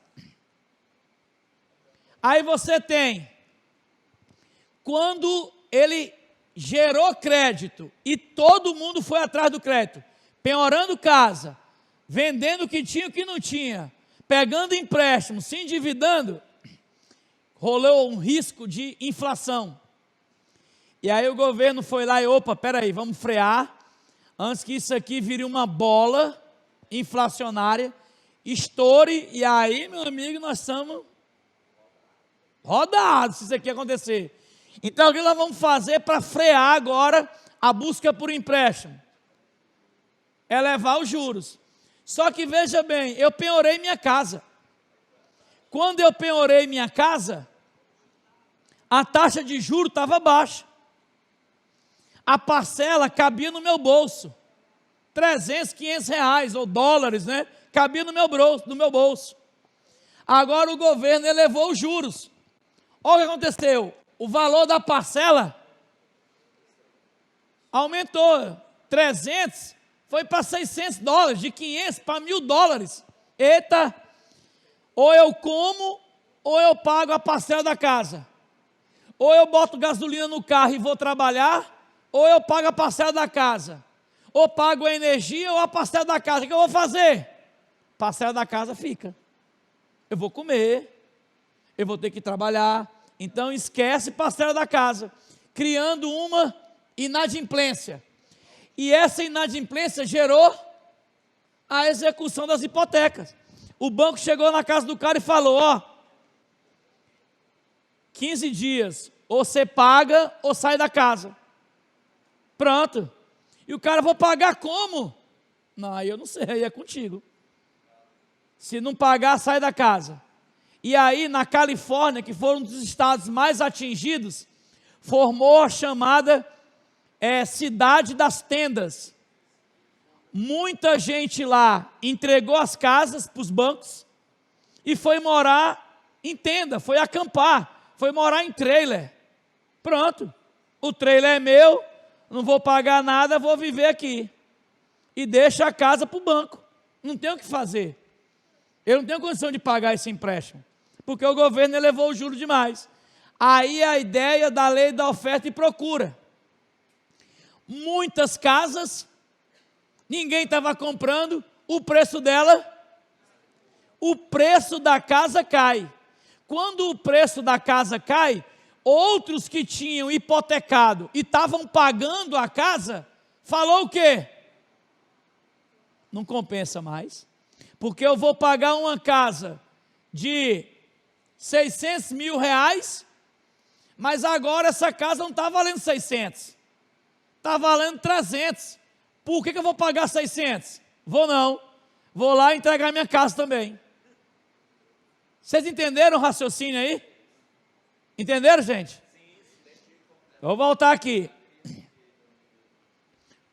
Aí você tem, quando ele gerou crédito e todo mundo foi atrás do crédito, penhorando casa, vendendo o que tinha e o que não tinha, pegando empréstimo, se endividando, rolou um risco de inflação. E aí o governo foi lá e, opa, peraí, vamos frear, antes que isso aqui vire uma bola inflacionária, estoure, e aí, meu amigo, nós estamos rodados se isso aqui acontecer. Então, o que nós vamos fazer para frear agora a busca por empréstimo? Elevar os juros. Só que veja bem, eu penhorei minha casa. Quando eu penhorei minha casa, a taxa de juros estava baixa. A parcela cabia no meu bolso. 300, 500 reais, ou dólares, né? Cabia no meu bolso. Agora o governo elevou os juros. Olha o que aconteceu. O valor da parcela aumentou. 300 foi para 600 dólares, de 500 para 1.000 dólares. Eita! Ou eu como, ou eu pago a parcela da casa. Ou eu boto gasolina no carro e vou trabalhar, ou eu pago a parcela da casa. Ou pago a energia ou a parcela da casa. O que eu vou fazer? Parcela da casa fica. Eu vou comer, eu vou ter que trabalhar. Então esquece parcela da casa, criando uma inadimplência. E essa inadimplência gerou a execução das hipotecas. O banco chegou na casa do cara e falou, ó, 15 dias, ou você paga ou sai da casa. Pronto. E o cara, vou pagar como? Não, aí eu não sei, aí é contigo. Se não pagar, sai da casa. E aí, na Califórnia, que foi um dos estados mais atingidos, formou a chamada cidade das tendas. Muita gente lá entregou as casas para os bancos e foi morar em tenda, foi acampar, foi morar em trailer. Pronto, o trailer é meu, não vou pagar nada, vou viver aqui. E deixa a casa para o banco. Não tem o que fazer. Eu não tenho condição de pagar esse empréstimo, porque o governo elevou o juro demais. Aí a ideia da lei da oferta e procura. Muitas casas, ninguém estava comprando, o preço da casa cai. Quando o preço da casa cai, outros que tinham hipotecado e estavam pagando a casa, falou o quê? Não compensa mais, porque eu vou pagar uma casa de 600 mil reais, mas agora essa casa não está valendo 600, está valendo 300. Por que eu vou pagar 600? Vou não, vou lá entregar minha casa também. Vocês entenderam o raciocínio aí? Entenderam, gente? Vou voltar aqui.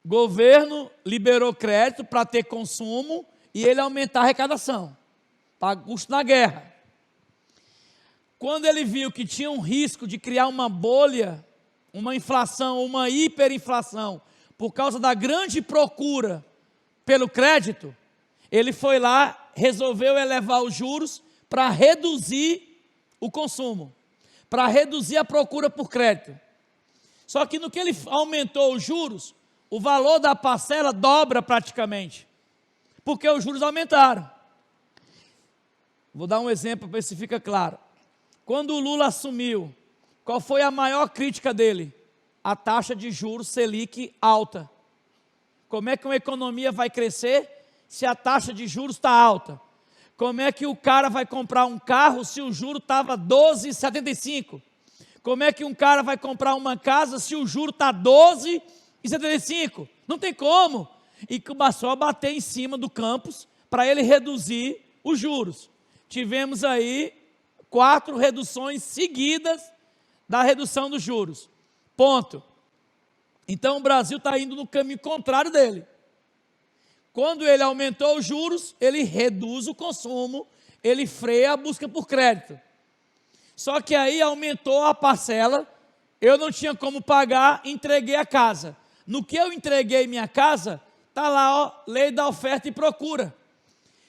Governo liberou crédito para ter consumo e ele aumentar a arrecadação, paga custo na guerra. Quando ele viu que tinha um risco de criar uma bolha, uma inflação, uma hiperinflação, por causa da grande procura pelo crédito, ele foi lá, resolveu elevar os juros para reduzir o consumo, para reduzir a procura por crédito. Só que no que ele aumentou os juros, o valor da parcela dobra praticamente, porque os juros aumentaram. Vou dar um exemplo para ver se fica claro. Quando o Lula assumiu, qual foi a maior crítica dele? A taxa de juros Selic alta. Como é que uma economia vai crescer se a taxa de juros está alta? Como é que o cara vai comprar um carro se o juro estava 12,75? Como é que um cara vai comprar uma casa se o juro está 12,75? Não tem como. E começou a bater em cima do campus para ele reduzir os juros. Tivemos aí 4 reduções seguidas da redução dos juros. Ponto. Então o Brasil está indo no caminho contrário dele. Quando ele aumentou os juros, ele reduz o consumo, ele freia a busca por crédito. Só que aí aumentou a parcela, eu não tinha como pagar, entreguei a casa. No que eu entreguei minha casa, está lá, ó, lei da oferta e procura.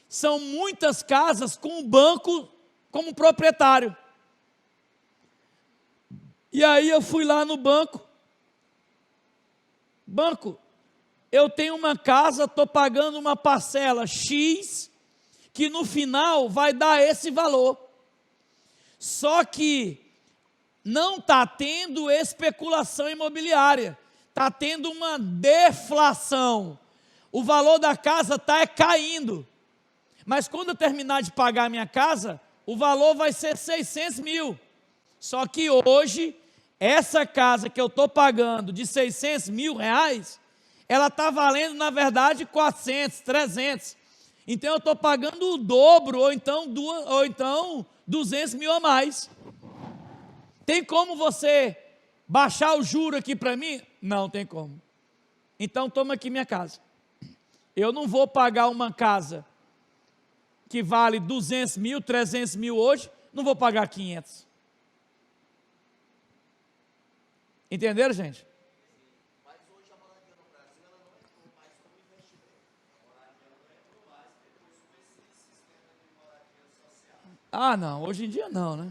São muitas casas com o banco como proprietário. E aí eu fui lá no banco, eu tenho uma casa, estou pagando uma parcela X, que no final vai dar esse valor. Só que não está tendo especulação imobiliária, está tendo uma deflação. O valor da casa está caindo. Mas quando eu terminar de pagar a minha casa, o valor vai ser 600 mil. Só que hoje, essa casa que eu estou pagando de 600 mil reais, ela está valendo, na verdade, 400, 300. Então, eu estou pagando o dobro, ou então 200 mil a mais. Tem como você baixar o juro aqui para mim? Não tem como. Então, toma aqui minha casa. Eu não vou pagar uma casa que vale 200 mil, 300 mil hoje, não vou pagar 500. Entenderam, gente? Mas hoje a moradia no Brasil ela não entrou mais como investimento. A moradia não entrou mais depois com esse sistema de moradia social. Ah, não, hoje em dia não, né?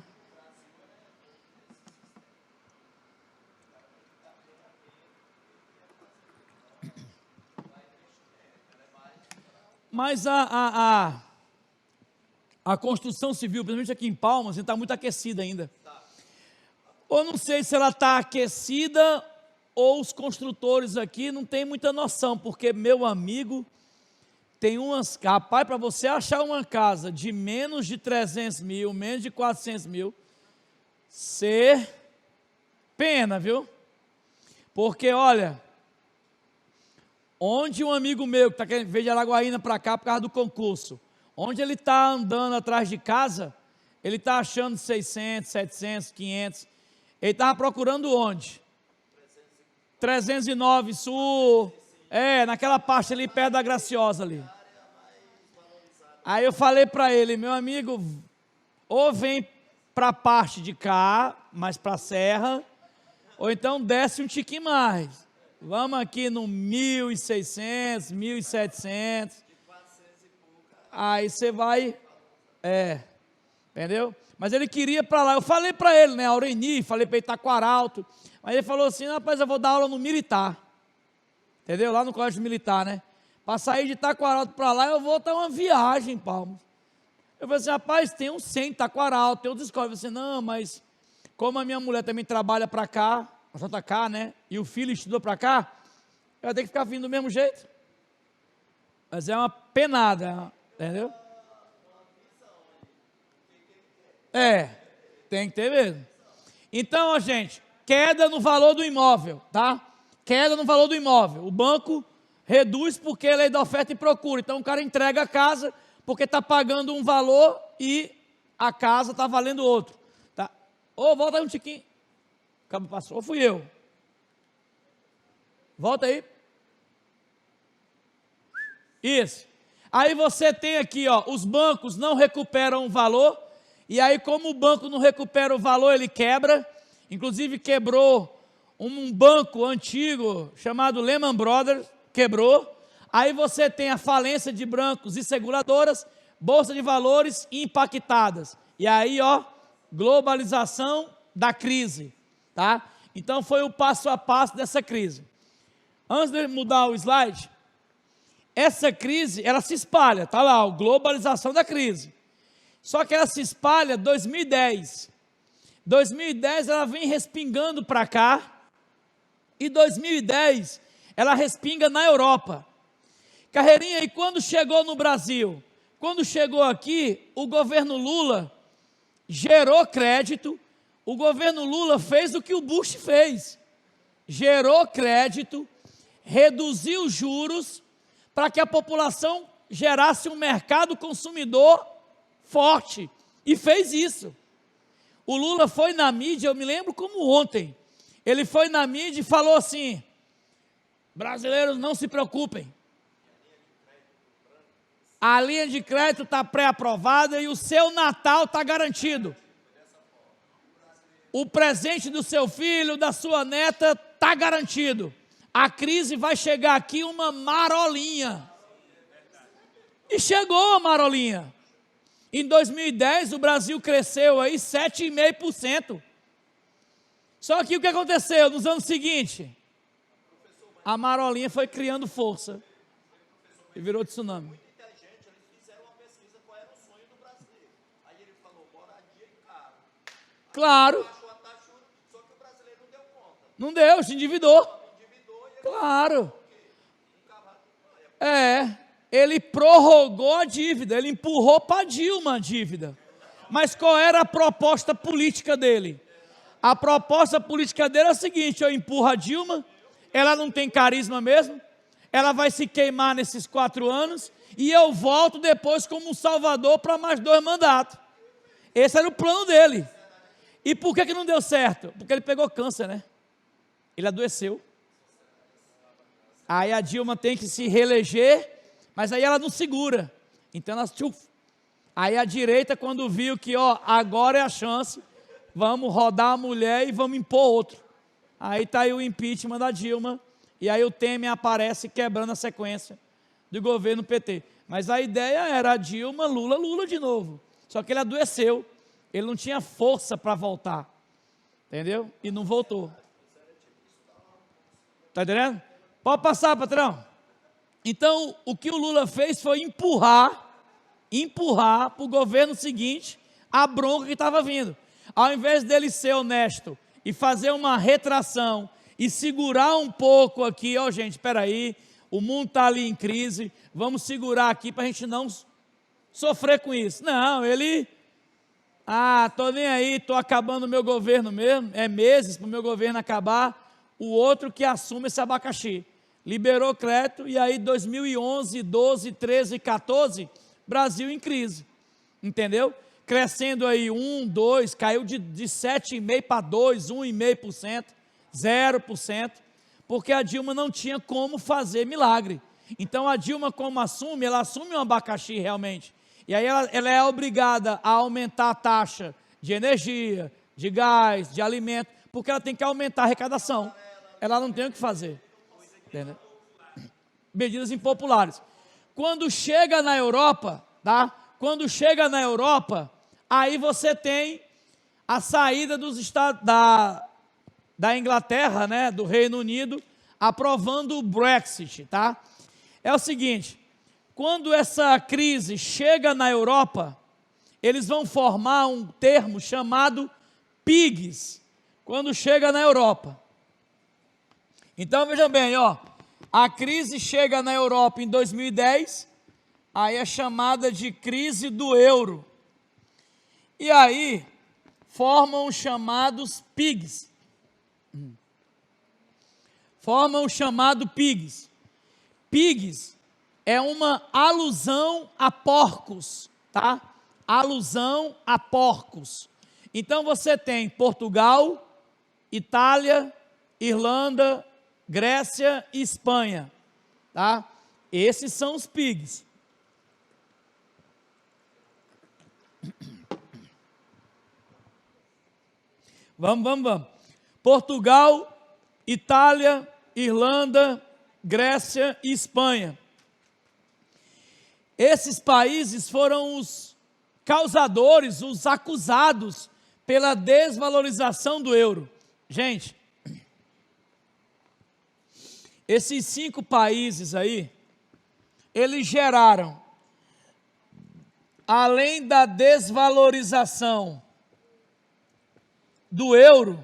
Mas a construção civil, principalmente aqui em Palmas, está muito aquecida ainda. Ou não sei se ela está aquecida ou os construtores aqui não têm muita noção, porque, meu amigo, tem umas... Rapaz, para você achar uma casa de menos de 300 mil, menos de 400 mil, ser pena, viu? Porque, olha, onde um amigo meu, que está querendo vir de Araguaína para cá por causa do concurso, onde ele está andando atrás de casa, ele está achando 600, 700, 500... Ele estava procurando onde? 309 Sul, naquela parte ali perto da Graciosa ali. Aí eu falei para ele, meu amigo, ou vem para a parte de cá, mais para a serra, ou então desce um tiquinho mais. Vamos aqui no 1.600, 1.700. Aí você vai, entendeu? Mas ele queria para lá, eu falei para ele, né, Aureni, falei para ele Itaquaralto, mas ele falou assim, rapaz, eu vou dar aula no militar, entendeu, lá no colégio militar, né, para sair de Itaquaralto para lá, eu vou dar uma viagem, Palmas. Eu falei assim, rapaz, tem um 100 Itaquaralto, tem outras escolas. Eu falei assim, não, mas como a minha mulher também trabalha para cá, a JK, né, e o filho estudou para cá, eu vou ter que ficar vindo do mesmo jeito, mas é uma penada, entendeu? Tem que ter mesmo. Então, ó, gente, queda no valor do imóvel, tá? Queda no valor do imóvel. O banco reduz porque é lei da oferta e procura. Então, o cara entrega a casa porque está pagando um valor e a casa está valendo outro, tá? Ô, volta aí um tiquinho. Acabou, passou. Ou fui eu. Volta aí. Isso. Aí você tem aqui, ó, os bancos não recuperam o valor. e aí como o banco não recupera o valor, ele quebra, inclusive quebrou um banco antigo chamado Lehman Brothers, quebrou. Aí você tem a falência de bancos e seguradoras, bolsa de valores impactadas. E aí, ó, globalização da crise, tá? Então foi o passo a passo dessa crise. Antes de mudar o slide, essa crise, ela se espalha, tá lá, a globalização da crise. Só que ela se espalha em 2010. 2010 ela vem respingando para cá, e 2010 ela respinga na Europa. Carreirinha, e quando chegou no Brasil? Quando chegou aqui, o governo Lula gerou crédito, o governo Lula fez o que o Bush fez, gerou crédito, reduziu juros, para que a população gerasse um mercado consumidor forte, e fez isso. O Lula foi na mídia, eu me lembro como ontem, ele foi na mídia e falou assim: brasileiros, não se preocupem, a linha de crédito está pré-aprovada e o seu Natal está garantido. O presente do seu filho, da sua neta, está garantido. A crise vai chegar aqui uma marolinha. E chegou a marolinha. Em 2010, o Brasil cresceu aí 7,5%. Só que o que aconteceu nos anos seguintes? A marolinha foi criando força e virou tsunami. Claro. Não deu, se endividou. Claro. Ele prorrogou a dívida, ele empurrou para Dilma a dívida. Mas qual era a proposta política dele? A proposta política dele é a seguinte: eu empurro a Dilma, ela não tem carisma mesmo, ela vai se queimar nesses 4 anos, e eu volto depois como um salvador para mais 2 mandatos. Esse era o plano dele. E por que não deu certo? Porque ele pegou câncer, né? Ele adoeceu. Aí a Dilma tem que se reeleger, mas aí ela não segura. Então ela Aí a direita, quando viu que, ó, agora é a chance, vamos rodar a mulher e vamos impor outro. Aí está aí o impeachment da Dilma, e aí o Temer aparece quebrando a sequência do governo PT. Mas a ideia era a Dilma, Lula, Lula de novo. Só que ele adoeceu. Ele não tinha força para voltar, entendeu? E não voltou. Está entendendo? Pode passar, patrão. Então, o que o Lula fez foi empurrar para o governo seguinte a bronca que estava vindo. Ao invés dele ser honesto e fazer uma retração e segurar um pouco aqui, ó, gente, espera aí, o mundo está ali em crise, vamos segurar aqui para a gente não sofrer com isso. Não, ele... tô nem aí, tô acabando o meu governo mesmo, é meses para o meu governo acabar. O outro que assume esse abacaxi, liberou crédito, e aí 2011, 12, 13, 14, Brasil em crise, entendeu? Crescendo aí 1, 2, caiu de 7,5% para 2, 1,5%, 0%, porque a Dilma não tinha como fazer milagre. Então a Dilma, como assume, ela assume um abacaxi realmente. E aí ela é obrigada a aumentar a taxa de energia, de gás, de alimento, porque ela tem que aumentar a arrecadação. Ela não tem o que fazer. Entendeu? Medidas impopulares. Quando chega na Europa, tá? Quando chega na Europa, aí você tem a saída dos Estados, da Inglaterra, né, do Reino Unido, aprovando o Brexit, tá? É o seguinte: quando essa crise chega na Europa, eles vão formar um termo chamado PIGS, quando chega na Europa. Então, veja bem, ó, a crise chega na Europa em 2010, aí é chamada de crise do euro. E aí, formam os chamados PIGS. Formam o chamado PIGS. PIGS é uma alusão a porcos, tá? Alusão a porcos. Então você tem Portugal, Itália, Irlanda, Grécia e Espanha, tá? Esses são os PIGs. Vamos. Portugal, Itália, Irlanda, Grécia e Espanha. Esses países foram os causadores, os acusados pela desvalorização do euro. Gente, esses 5 países aí, eles geraram, além da desvalorização do euro,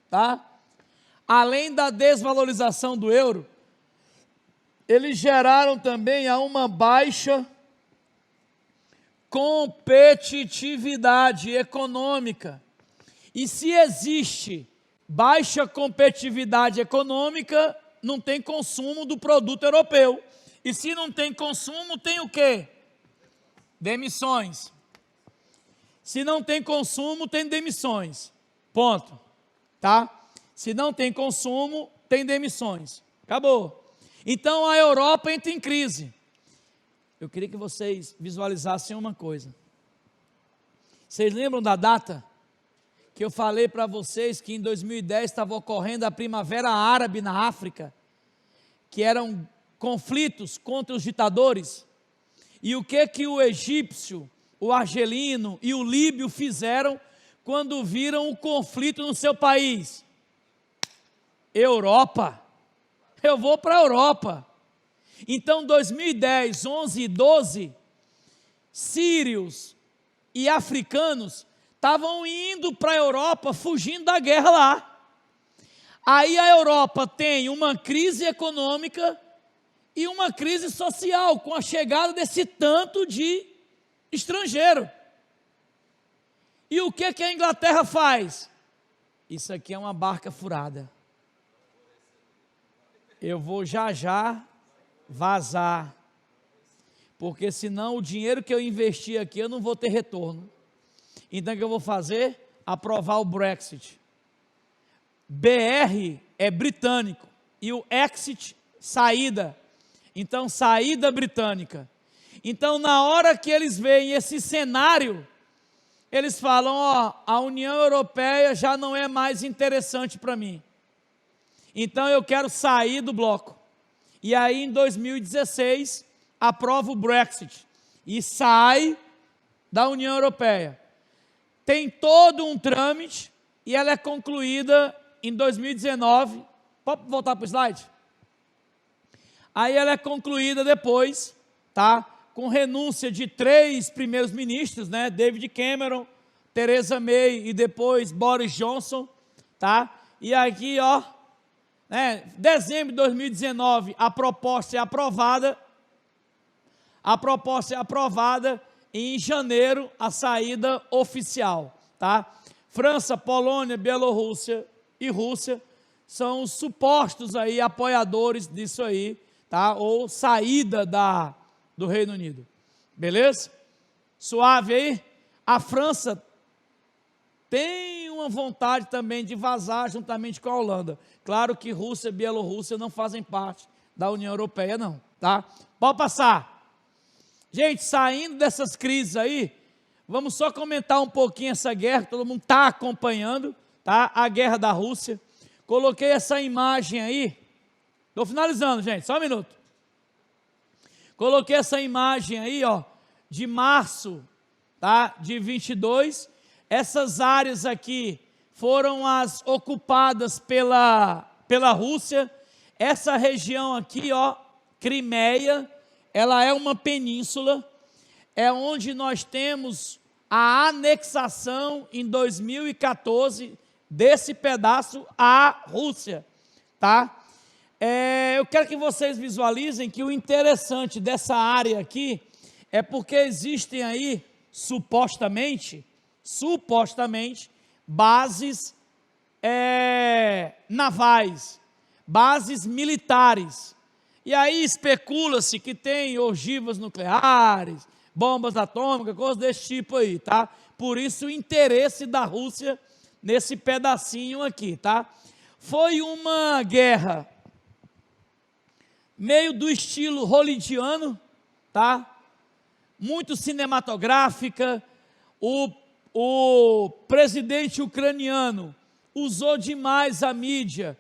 tá? Além da desvalorização do euro, eles geraram também uma baixa competitividade econômica. E se existe baixa competitividade econômica, não tem consumo do produto europeu. E se não tem consumo, tem o quê? Demissões. Se não tem consumo, tem demissões. Ponto. Tá? Se não tem consumo, tem demissões. Acabou. Então a Europa entra em crise. Eu queria que vocês visualizassem uma coisa. Vocês lembram da data que eu falei para vocês que em 2010 estava ocorrendo a Primavera Árabe na África, que eram conflitos contra os ditadores? E o que o egípcio, o argelino e o líbio fizeram quando viram o conflito no seu país? Europa. Eu vou para a Europa. Então, 2010, 11 e 12, sírios e africanos estavam indo para a Europa, fugindo da guerra lá. Aí a Europa tem uma crise econômica e uma crise social, com a chegada desse tanto de estrangeiro. E o que a Inglaterra faz? Isso aqui é uma barca furada. Eu vou já vazar, porque senão o dinheiro que eu investi aqui eu não vou ter retorno. Então o que eu vou fazer? Aprovar o Brexit. BR é britânico e o exit, saída. Então saída britânica. Então na hora que eles veem esse cenário, eles falam, a União Europeia já não é mais interessante para mim. Então eu quero sair do bloco. E aí em 2016 aprova o Brexit e sai da União Europeia. Tem todo um trâmite e ela é concluída em 2019. Pode voltar para o slide? Aí ela é concluída depois, tá? Com renúncia de 3 primeiros ministros, né? David Cameron, Theresa May e depois Boris Johnson, tá? E aqui, dezembro de 2019, a proposta é aprovada. A proposta é aprovada e em janeiro a saída oficial, tá? França, Polônia, Bielorrússia e Rússia são os supostos aí apoiadores disso aí, tá? Ou saída do Reino Unido. Beleza? Suave aí? A França tem uma vontade também de vazar juntamente com a Holanda. Claro que Rússia e Bielorrússia não fazem parte da União Europeia, não, tá? Pode passar. Gente, saindo dessas crises aí, vamos só comentar um pouquinho essa guerra, que todo mundo está acompanhando, tá? A guerra da Rússia. Coloquei essa imagem aí. Estou finalizando, gente, só um minuto. Coloquei essa imagem aí, de março, tá? De 22. Essas áreas aqui foram as ocupadas pela Rússia. Essa região aqui, Crimeia, ela é uma península, é onde nós temos a anexação em 2014 desse pedaço à Rússia, tá? Eu quero que vocês visualizem que o interessante dessa área aqui é porque existem aí, supostamente, bases navais, bases militares. E aí especula-se que tem ogivas nucleares, bombas atômicas, coisas desse tipo aí, tá? Por isso o interesse da Rússia nesse pedacinho aqui, tá? Foi uma guerra meio do estilo hollywoodiano, tá? Muito cinematográfica. O presidente ucraniano usou demais a mídia,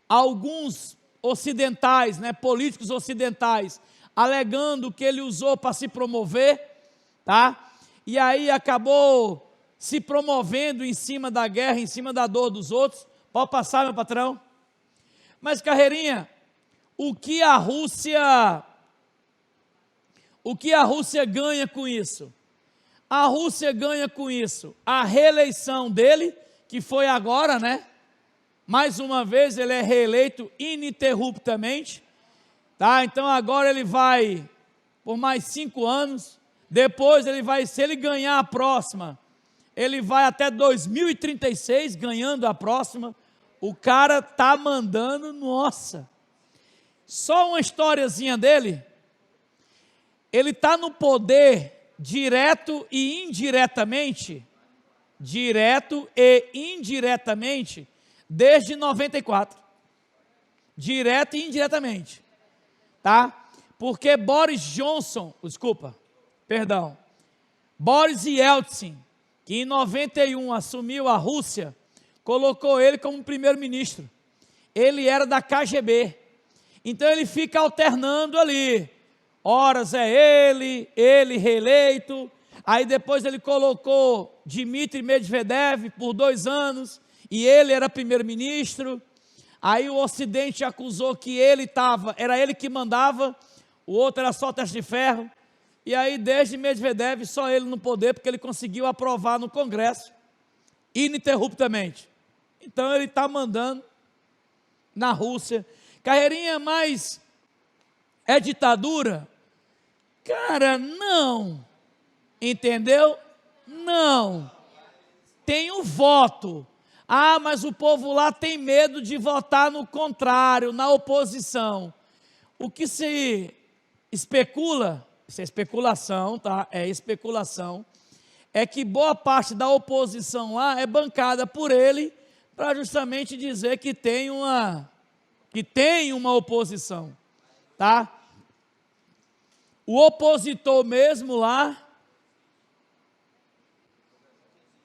alguns ocidentais, né, políticos ocidentais, alegando que ele usou para se promover, tá? E aí acabou se promovendo em cima da guerra, em cima da dor dos outros. Pode passar, meu patrão? Mas, Carreirinha, o que a Rússia ganha com isso? A Rússia ganha com isso a reeleição dele, que foi agora, né? Mais uma vez ele é reeleito ininterruptamente, tá? Então agora ele vai por mais 5 anos, depois ele vai, se ele ganhar a próxima, ele vai até 2036 ganhando a próxima. O cara tá mandando, nossa. Só uma historiazinha dele, ele está no poder direto e indiretamente, desde 94, direto e indiretamente, tá? Porque Boris Yeltsin, que em 91 assumiu a Rússia, colocou ele como primeiro-ministro. Ele era da KGB, então ele fica alternando ali. Horas é ele reeleito, aí depois ele colocou Dmitry Medvedev por 2 anos, e ele era primeiro-ministro, aí o Ocidente acusou que era ele que mandava, o outro era só teste de ferro, e aí desde Medvedev só ele no poder, porque ele conseguiu aprovar no Congresso, ininterruptamente. Então ele está mandando na Rússia. Carreirinha, mas é ditadura? Cara, não, entendeu? Não, tem o voto. Ah, mas o povo lá tem medo de votar no contrário, na oposição. O que se especula, isso é especulação, tá? É especulação, é que boa parte da oposição lá é bancada por ele, para justamente dizer que tem uma oposição, tá? O opositor mesmo lá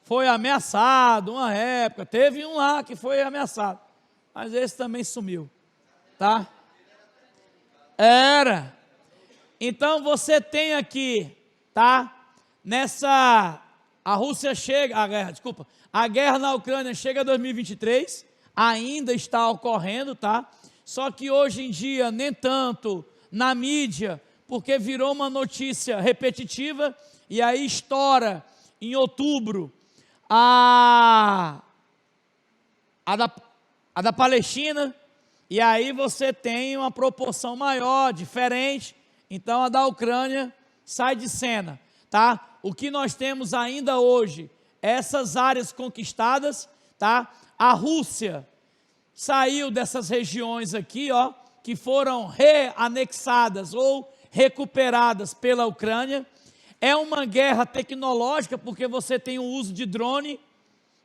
foi ameaçado uma época, teve um lá que foi ameaçado, mas esse também sumiu, tá? Era. Então você tem aqui, tá? A guerra na Ucrânia chega em 2023, ainda está ocorrendo, tá? Só que hoje em dia nem tanto na mídia, porque virou uma notícia repetitiva, e aí estoura em outubro a da Palestina, e aí você tem uma proporção maior, diferente, então a da Ucrânia sai de cena, tá? O que nós temos ainda hoje, essas áreas conquistadas, tá? A Rússia saiu dessas regiões aqui, ó, que foram reanexadas ou recuperadas pela Ucrânia. É uma guerra tecnológica, porque você tem o uso de drone,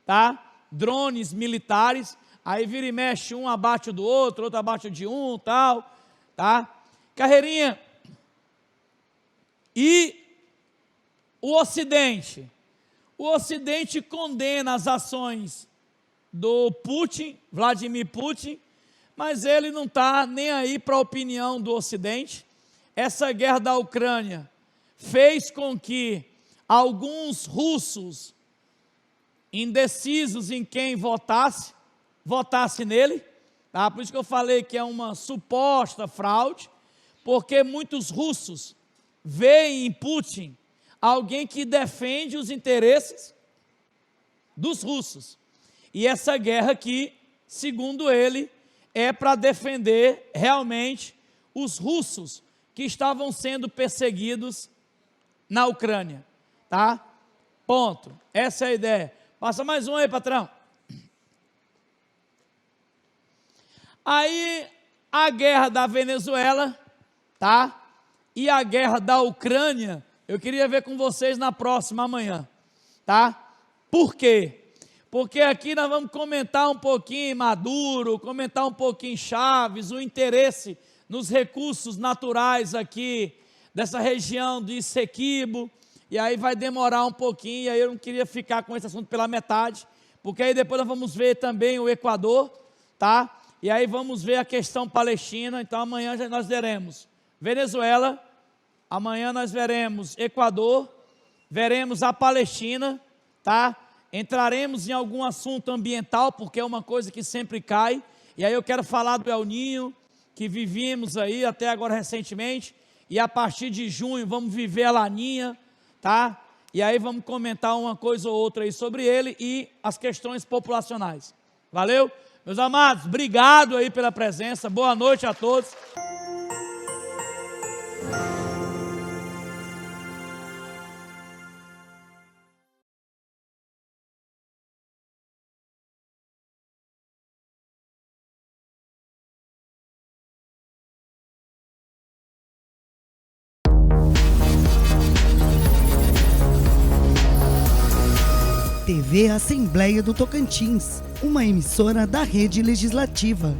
tá? Drones militares, aí vira e mexe, um abate do outro, outro abate de um, tal, tá? Carreirinha, e o Ocidente condena as ações do Vladimir Putin, mas ele não está nem aí para a opinião do Ocidente. Essa guerra da Ucrânia fez com que alguns russos indecisos em quem votasse nele, tá? Por isso que eu falei que é uma suposta fraude, porque muitos russos veem em Putin alguém que defende os interesses dos russos. E essa guerra aqui, segundo ele, é para defender realmente os russos que estavam sendo perseguidos na Ucrânia, tá? Ponto. Essa é a ideia. Passa mais um aí, patrão. Aí, a guerra da Venezuela, tá? E a guerra da Ucrânia, eu queria ver com vocês na próxima amanhã, tá? Por quê? Porque aqui nós vamos comentar um pouquinho Maduro, comentar um pouquinho Chaves, o interesse nos recursos naturais aqui dessa região de Essequibo, e aí vai demorar um pouquinho, e aí eu não queria ficar com esse assunto pela metade, porque aí depois nós vamos ver também o Equador, tá? E aí vamos ver a questão palestina. Então amanhã nós veremos Venezuela, amanhã nós veremos Equador, veremos a Palestina, tá? Entraremos em algum assunto ambiental, porque é uma coisa que sempre cai, e aí eu quero falar do El Niño, que vivíamos aí até agora recentemente, e a partir de junho vamos viver a Laninha, tá? E aí vamos comentar uma coisa ou outra aí sobre ele e as questões populacionais. Valeu? Meus amados, obrigado aí pela presença, boa noite a todos. TV Assembleia do Tocantins, uma emissora da Rede Legislativa.